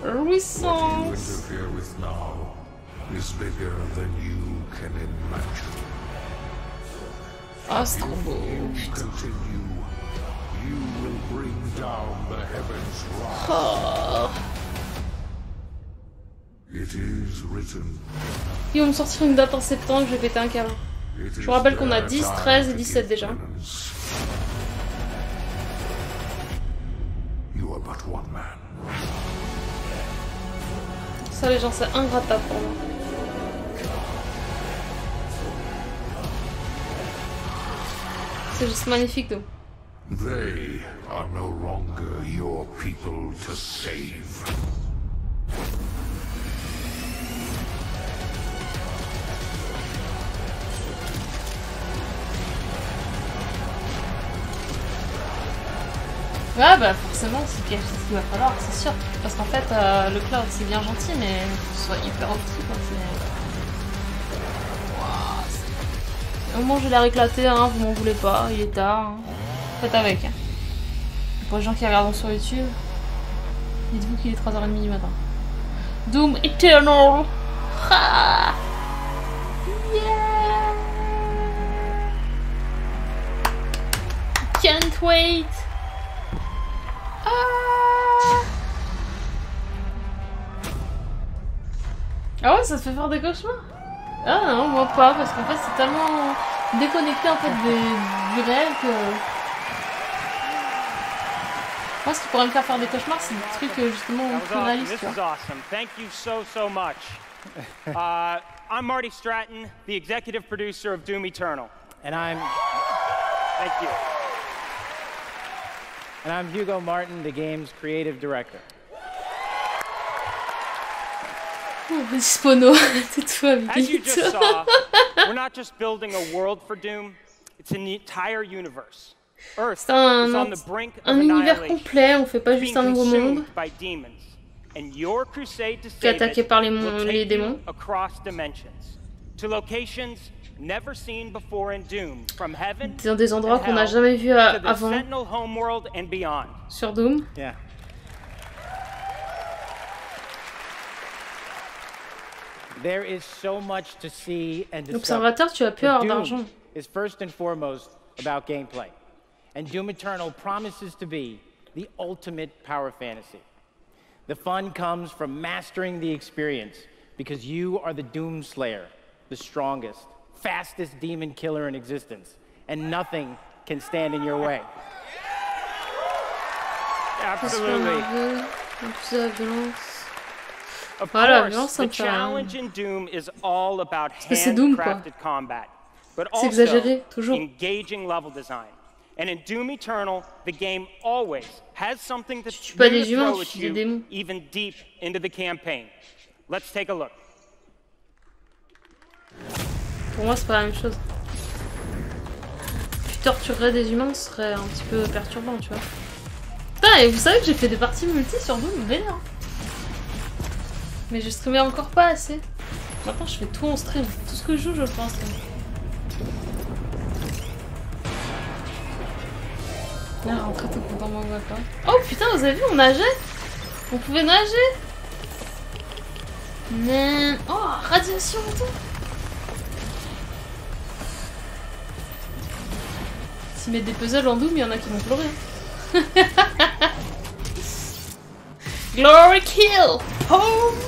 [SPEAKER 1] Jouissance. Ah, c'est trop beau. Putain. Oh. Ils vont me sortir une date en septembre, je vais péter un câble. Je vous rappelle qu'on a 10, 13 et 17 déjà. Ça les gens, c'est ingratable pour moi. C'est juste magnifique d'eau.
[SPEAKER 2] They are no longer your people to save.
[SPEAKER 1] Ouais, bah forcément, c'est ce qu'il va falloir, c'est sûr. Parce qu'en fait, le cloud c'est bien gentil, mais il faut que ce soit hyper optique. Au moins, je l'ai réclaté, hein, vous m'en voulez pas, il est tard. Hein. Faites avec. Hein. Pour les gens qui regardent sur YouTube, dites-vous qu'il est 3h30 du matin. Doom Eternal! Ha! Yeah! Can't wait! Ah ouais, ça te fait faire des cauchemars? Ah non, moi pas, parce qu'en fait c'est tellement déconnecté en fait du réel que... Moi, ce qui pourrait me faire des cauchemars, c'est des trucs justement plus réalistes.
[SPEAKER 8] This is awesome. Thank you so much. I'm Marty Stratton, the executive producer of Doom Eternal. And I'm... Thank you.
[SPEAKER 4] And I'm Hugo Martin, the game's creative director.
[SPEAKER 1] Spono,
[SPEAKER 8] As you just saw, we're not just building a world for Doom, it's an entire universe. Earth is on the brink of
[SPEAKER 1] univers complet, on fait pas juste un nouveau monde
[SPEAKER 8] by demons, and your crusade to
[SPEAKER 1] qui est attaqué par les démons.
[SPEAKER 8] Across dimensions, to locations never seen before in Doom, from heaven
[SPEAKER 1] dans des endroits qu'on n'a jamais vus avant sur Doom.
[SPEAKER 4] Yeah. There is so much to see and discover.
[SPEAKER 1] L'observateur, tu as pu avoir d'argent.
[SPEAKER 4] Is first and foremost about gameplay, and Doom Eternal promises to be the ultimate power fantasy. The fun comes from mastering the experience, because you are the Doom Slayer, the strongest, fastest demon killer in existence, and nothing can stand in your way.
[SPEAKER 8] Absolutely. Of course, the challenge in Doom is all about handcrafted combat, but also engaging level design. And in Doom Eternal, the game always has something to throw at you even deep into the campaign. Let's take a look.
[SPEAKER 1] Pour moi, c'est pas la même chose. Tu torturerais des humains, ce serait un petit peu perturbant, tu vois. Putain, et vous savez que j'ai fait des parties multi sur Doom, vénère. Mais je streamais encore pas assez. Maintenant, je fais tout en stream. Tout ce que je joue, je le fais en stream. Là, rentrez tout content, moi, quoi. Oh putain, vous avez vu, on nageait? On pouvait nager? Mais... Oh, radiation et tout. S'ils mettent des puzzles en Doom, il y en a qui vont pleurer. Glory kill! Home!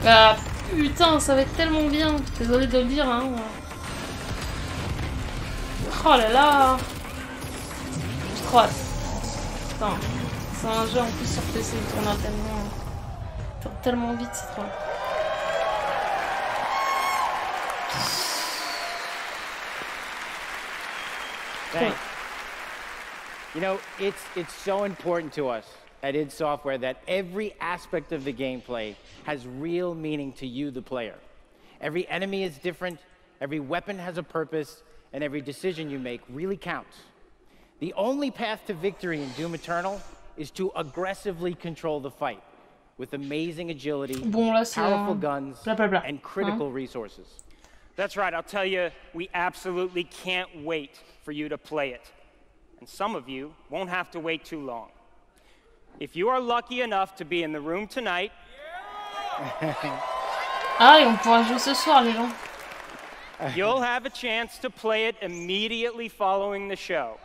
[SPEAKER 1] Ah putain, ça va être tellement bien. Désolé de le dire, hein. Oh là là! J'ai trop hâte. Putain, c'est un jeu en plus sur PC, il tourne tellement vite, c'est trop.
[SPEAKER 4] Thanks. You know, it's so important to us at id Software that every aspect of the gameplay has real meaning to you, the player. Every enemy is different, every weapon has a purpose, and every decision you make really counts. The only path to victory in Doom Eternal is to aggressively control the fight with amazing agility, powerful guns, and critical resources.
[SPEAKER 8] That's right, I'll tell you, we absolutely can't wait for you to play it. And some of you won't have to wait too long. If you are lucky enough to be in the room tonight...
[SPEAKER 1] Ah, et on pourra jouer ce soir, les gens.
[SPEAKER 8] You'll have a chance to play it immediately following the show.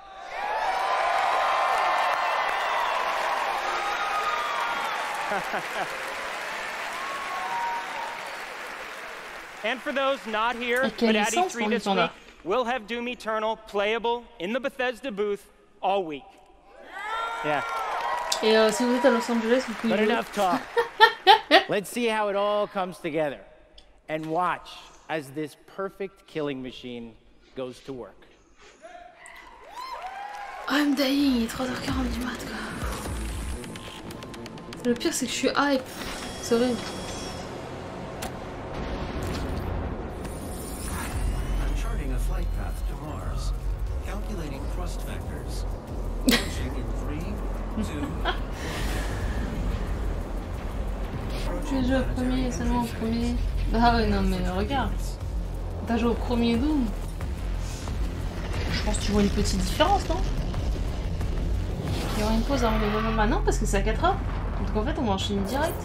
[SPEAKER 8] And for those not here, but at E3 this week, we'll have Doom Eternal playable in the Bethesda booth all week.
[SPEAKER 4] Yeah.
[SPEAKER 1] Et si vous êtes à Los Angeles, vous pouvez
[SPEAKER 4] But
[SPEAKER 1] jouer.
[SPEAKER 4] enough talk. Let's see how it all comes together. And watch as this perfect killing machine goes to work.
[SPEAKER 1] I'm dying, il est 3h40 du mat, quoi. Le pire, c'est que je suis hype. C'est horrible.
[SPEAKER 12] Charting a flight path to Mars. Calculating thrust vectors. Launching in 3, 2...
[SPEAKER 1] J'ai joué au premier, seulement au premier. Ah ouais, non mais regarde. T'as joué au premier Doom. Je pense que tu vois une petite différence, non? Il y aura une pause avant le moment. Bah non, parce que c'est à 4h. Donc en fait, on va enchaîner direct.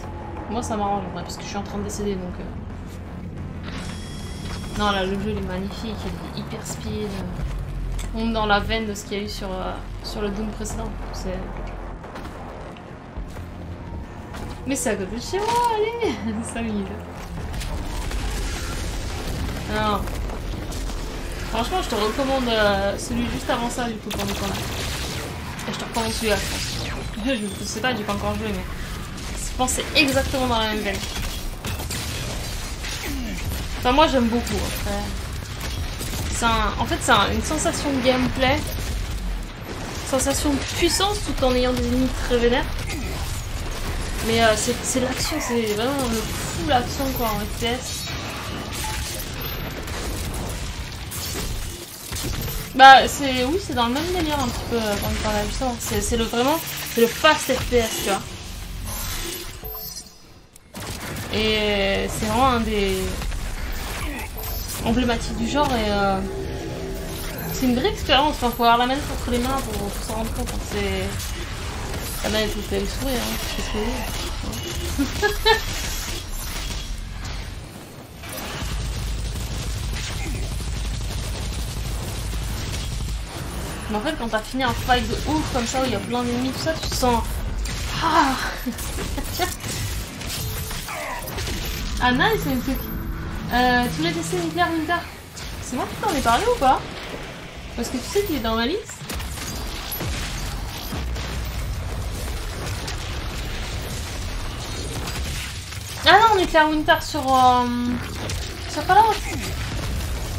[SPEAKER 1] Moi, ça m'arrange, ouais, parce que je suis en train de décéder, donc... Non, là, le jeu, il est magnifique, il est hyper speed. On est dans la veine de ce qu'il y a eu sur le Doom précédent. C'est... Mais c'est à côté de chez moi, allez 5 minutes. Non. Franchement, je te recommande celui juste avant ça, du coup, pour le temps. Et je te recommande celui-là, je pense. Je sais pas, j'ai pas encore joué, mais... Je pense que c'est exactement dans la même veine. Enfin, moi, j'aime beaucoup, après. En fait, c'est une sensation de gameplay sensation de puissance tout en ayant des ennemis très vénères. Mais c'est l'action, c'est vraiment le full action quoi en FPS. Bah oui, c'est dans le même délire un petit peu quand on parle justement. C'est le fast FPS, tu vois. Et c'est vraiment un des emblématiques du genre et c'est une vraie expérience. Enfin, faut avoir la manette entre les mains pour s'en rendre compte. C'est la manette ou le souris, hein. Je sais ce que je veux dire. Mais en fait, quand t'as fini un fight de ouf comme ça où il y a plein d'ennemis, tout ça, tu te sens. Ah, ah nice, c'est une truc. Tu voulais tester Nuclear Winter? C'est moi qui t'en ai parlé ou pas? Parce que tu sais qu'il est dans ma liste. Ah non, Nuclear Winter sur Fallout.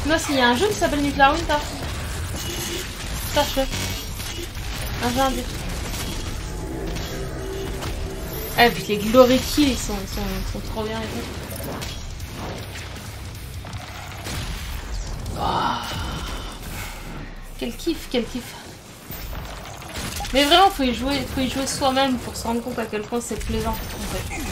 [SPEAKER 1] Non, s'il y a un jeu qui s'appelle Nuclear Winter. Sache-le. Un jeu indé. Ah, et puis les glory kills, ils sont trop bien et tout. Oh. Quel kiff, quel kiff. Mais vraiment, faut y jouer soi-même pour se rendre compte à quel point c'est plaisant en fait.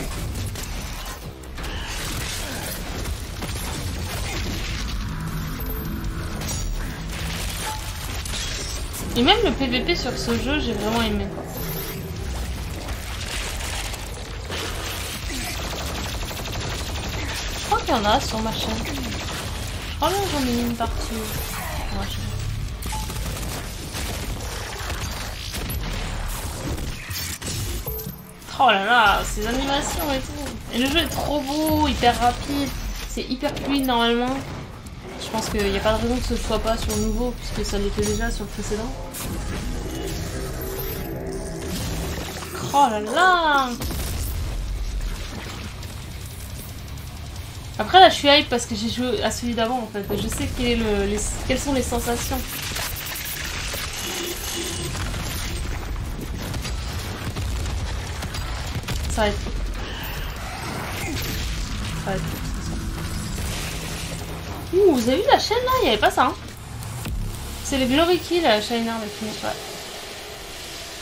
[SPEAKER 1] Et même le PVP sur ce jeu, j'ai vraiment aimé quoi. Je crois qu'il y en a sur ma chaîne. Je crois bien que j'en ai mis une partie sur ma chaîne. Oh là là, ces animations et tout. Et le jeu est trop beau, hyper rapide. C'est hyper fluide normalement. Je pense qu'il n'y a pas de raison que ce ne soit pas sur le nouveau, puisque ça l'était déjà sur le précédent. Oh là là! Après là je suis hype parce que j'ai joué à celui d'avant en fait. Je sais quelles sont les sensations. Ça va être... Ça va être... Ouh, vous avez vu la chaîne là? Il n'y avait pas ça. Hein, c'est les Glory Kills, Shiner, le finish, ouais.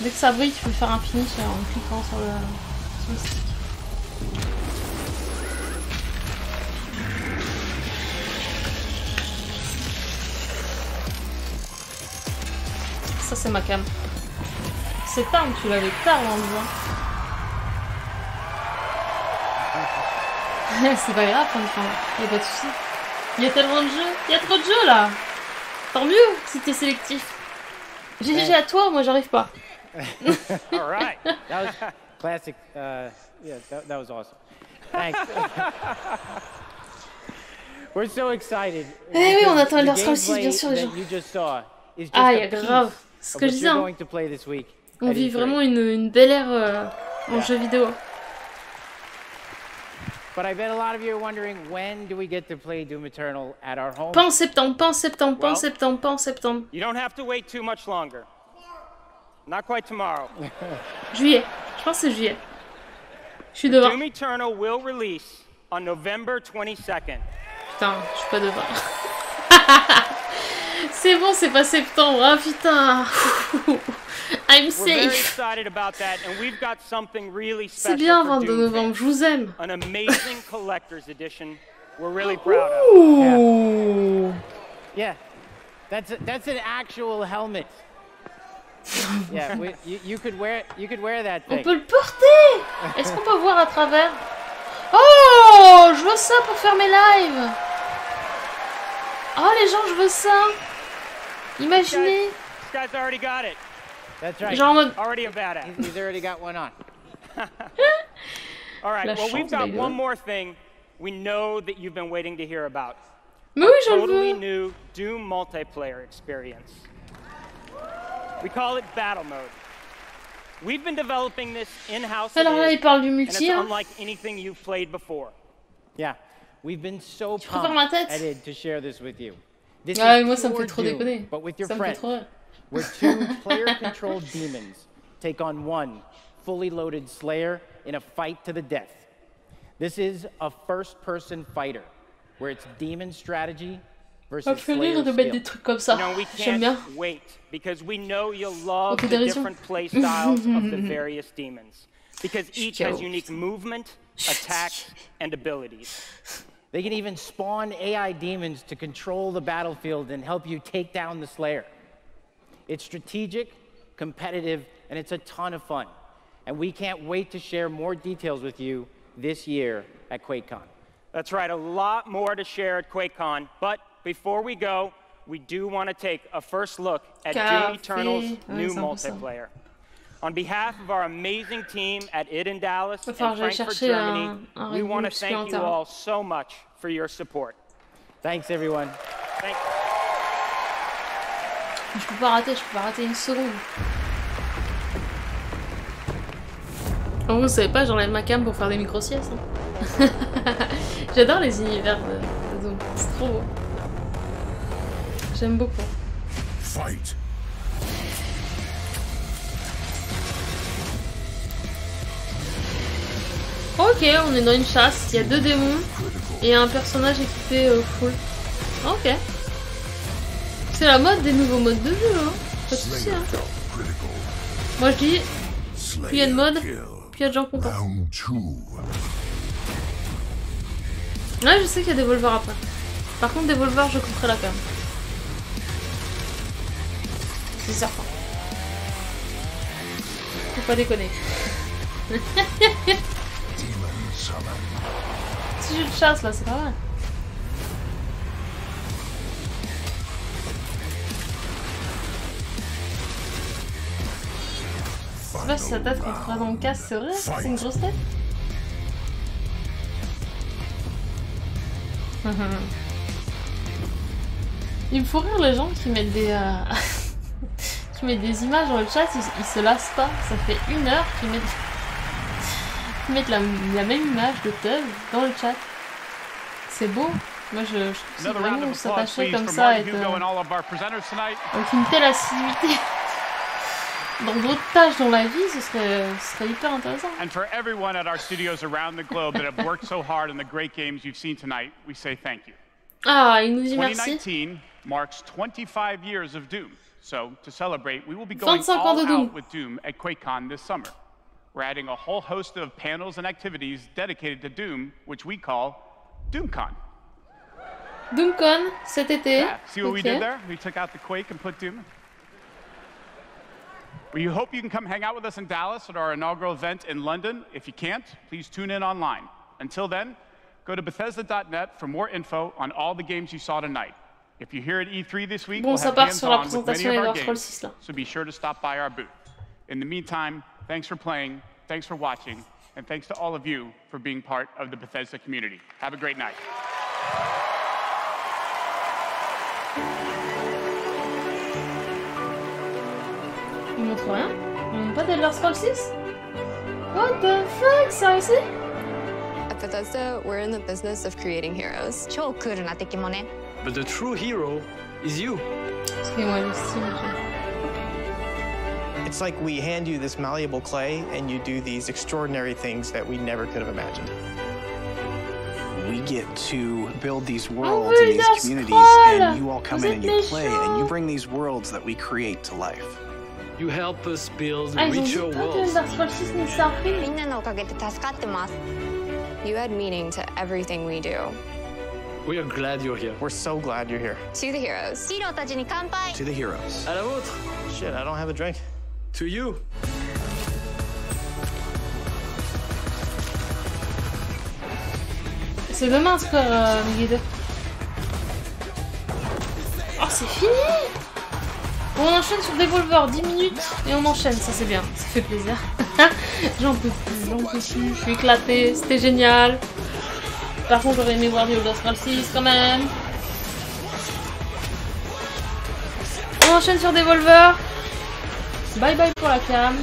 [SPEAKER 1] Dès que ça brille, tu peux faire un finish en cliquant sur le stick. Ça c'est ma cam. C'est tard, tu l'avais tard en disant. C'est pas grave, il n'y a pas de soucis. Il y a tellement de jeux, il y a trop de jeux là. Tant mieux si t'es sélectif. GG à toi, moi j'arrive pas.
[SPEAKER 4] All right, that was classic. Yeah, that was awesome. Thanks. We're so excited.
[SPEAKER 1] Eh oui, on attend Elder Scrolls 6 bien sûr les gens. Ah, il y a grave. C'est ce que je disais. Hein. On vit vraiment une belle ère en jeu vidéo.
[SPEAKER 4] But I bet a lot of you are wondering when do we get to play Doom Eternal at our home?
[SPEAKER 1] Pas en septembre, pas en septembre, pas en septembre, pas en septembre.
[SPEAKER 8] You don't have to wait too much longer. Not quite tomorrow.
[SPEAKER 1] Juillet. Je pense que c'est juillet. Je suis devant.
[SPEAKER 8] Doom Eternal will release on November 22nd.
[SPEAKER 1] Putain, je suis pas devant. C'est bon, c'est pas septembre. Ah putain. I'm safe. C'est bien 22 novembre, je vous aime.
[SPEAKER 8] An amazing collector's edition we're really proud of.
[SPEAKER 4] Yeah. That's an actual helmet. Yeah, you could wear that thing.
[SPEAKER 1] On peut le porter. Est-ce qu'on peut voir à travers? Oh, je veux ça pour faire mes lives. Oh les gens, je veux ça. Imaginez.
[SPEAKER 8] This guy's already got it.
[SPEAKER 4] That's right.
[SPEAKER 1] Genre en mode...
[SPEAKER 8] Already a badass.
[SPEAKER 4] He's already got one on.
[SPEAKER 8] All right, well, we've got one more thing we know that you've been waiting to hear about.
[SPEAKER 1] Mais oui, je le
[SPEAKER 8] totally
[SPEAKER 1] veux.
[SPEAKER 8] new Doom multiplayer experience. We call it Battle Mode. We've been developing this in-house.
[SPEAKER 1] Alors là, il parle du
[SPEAKER 8] and
[SPEAKER 1] multi.
[SPEAKER 8] it's
[SPEAKER 1] Hein.
[SPEAKER 8] unlike anything you've played before.
[SPEAKER 4] Yeah, we've been so
[SPEAKER 1] préfères ma tête?
[SPEAKER 4] pumped to share this with you.
[SPEAKER 1] Ah, moi ça me fait trop déconner. Ça me fait trop rire.
[SPEAKER 4] where 2 player-controlled demons take on 1 fully loaded Slayer in a fight to the death. This is a first-person fighter, where it's demon strategy versus Slayer skill.
[SPEAKER 1] Des trucs comme ça.
[SPEAKER 8] We can't wait because we know you'll love the different play styles of the various demons because each has unique movement, attacks, and abilities.
[SPEAKER 4] They can even spawn AI demons to control the battlefield and help you take down the Slayer. It's strategic, competitive, and it's a ton of fun. And we can't wait to share more details with you this year at QuakeCon.
[SPEAKER 8] That's right, a lot more to share at QuakeCon, but before we go, we do want to take a first look at Doom Eternal's new multiplayer. On behalf of our amazing team at id in Dallas and Frankfurt, Germany, we want to thank you all so much for your support.
[SPEAKER 4] Thanks, everyone.
[SPEAKER 8] Thanks.
[SPEAKER 1] Je peux pas rater une seconde. Oh, vous savez pas, j'enlève ma cam pour faire des micro-siestes. Hein. J'adore les univers de Doom, c'est trop beau. J'aime beaucoup.
[SPEAKER 2] Fight.
[SPEAKER 1] Ok, on est dans une chasse, il y a 2 démons et un personnage équipé full. Ok. C'est la mode des nouveaux modes de jeu, hein. Pas de soucis, hein. Moi je dis, plus il y a de mode, plus il y a de gens contents. Là je sais qu'il y a des Devolver après. Par contre Devolver je couperai la cam. C'est certain. Faut pas déconner. Si je te chasse là, c'est pas vrai. Je sais pas si sa tête rentrera dans le casque, c'est vrai? C'est une grosse tête? Il me faut rire les gens qui mettent des qui mettent des images dans le chat, ils se lassent pas. Ça fait 1 heure qu'ils mettent la même image de Tev dans le chat. C'est beau. Moi je trouve que vraiment s'attacher comme ça avec une telle assiduité dans d'autres tâches dans la vie, ce serait hyper intéressant.
[SPEAKER 3] And for everyone at our studios around the globe that have worked so hard on the great games you've seen tonight, we say thank you.
[SPEAKER 1] Ah, il nous dit merci.
[SPEAKER 3] 2019 marks 25 years of Doom. So, to celebrate, we will be going all out with Doom at QuakeCon this summer. We're adding a whole host of panels and activities dedicated to Doom, which we call DoomCon.
[SPEAKER 1] DoomCon, cet été.
[SPEAKER 3] Yeah. See what we did there? We took out the Quake and put Doom. We hope you can come hang out with us in Dallas at our inaugural event in London. If you can't, please tune in online. Until then, go to Bethesda.net for more info on all the games you saw tonight. If you're here at E3 this week, we'll have hands-on with many of our games, so be sure to stop by our booth. In the meantime, thanks for playing, thanks for watching, and thanks to all of you for being part of the Bethesda community. Have a great night.
[SPEAKER 1] Il montre rien? Il montre pas Elder Scrolls 6? What the fuck, seriously?
[SPEAKER 5] At Bethesda, we're in the business of creating heroes.
[SPEAKER 12] But the true hero is you.
[SPEAKER 14] It's like we hand you this malleable clay and you do these extraordinary things that we never could have imagined. We get to build these worlds and these communities, and you all come in and you play, and you bring these worlds that we create to life.
[SPEAKER 12] You help us build richer worlds.
[SPEAKER 5] You add meaning to everything we do.
[SPEAKER 12] We are glad you're here.
[SPEAKER 14] We're so glad you're here.
[SPEAKER 5] To the heroes.
[SPEAKER 14] To the heroes.
[SPEAKER 12] À la vôtre.
[SPEAKER 14] Shit, I don't have a drink.
[SPEAKER 12] To you.
[SPEAKER 1] C'est demain, Square, Megiddo. Oh, c'est fini! Bon, on enchaîne sur Devolver, 10 minutes, et on enchaîne, ça c'est bien, ça fait plaisir. J'en peux plus, je suis éclatée, c'était génial. Par contre, j'aurais aimé voir du Elder Scrolls 6 quand même. On enchaîne sur Devolver. Bye bye pour la cam.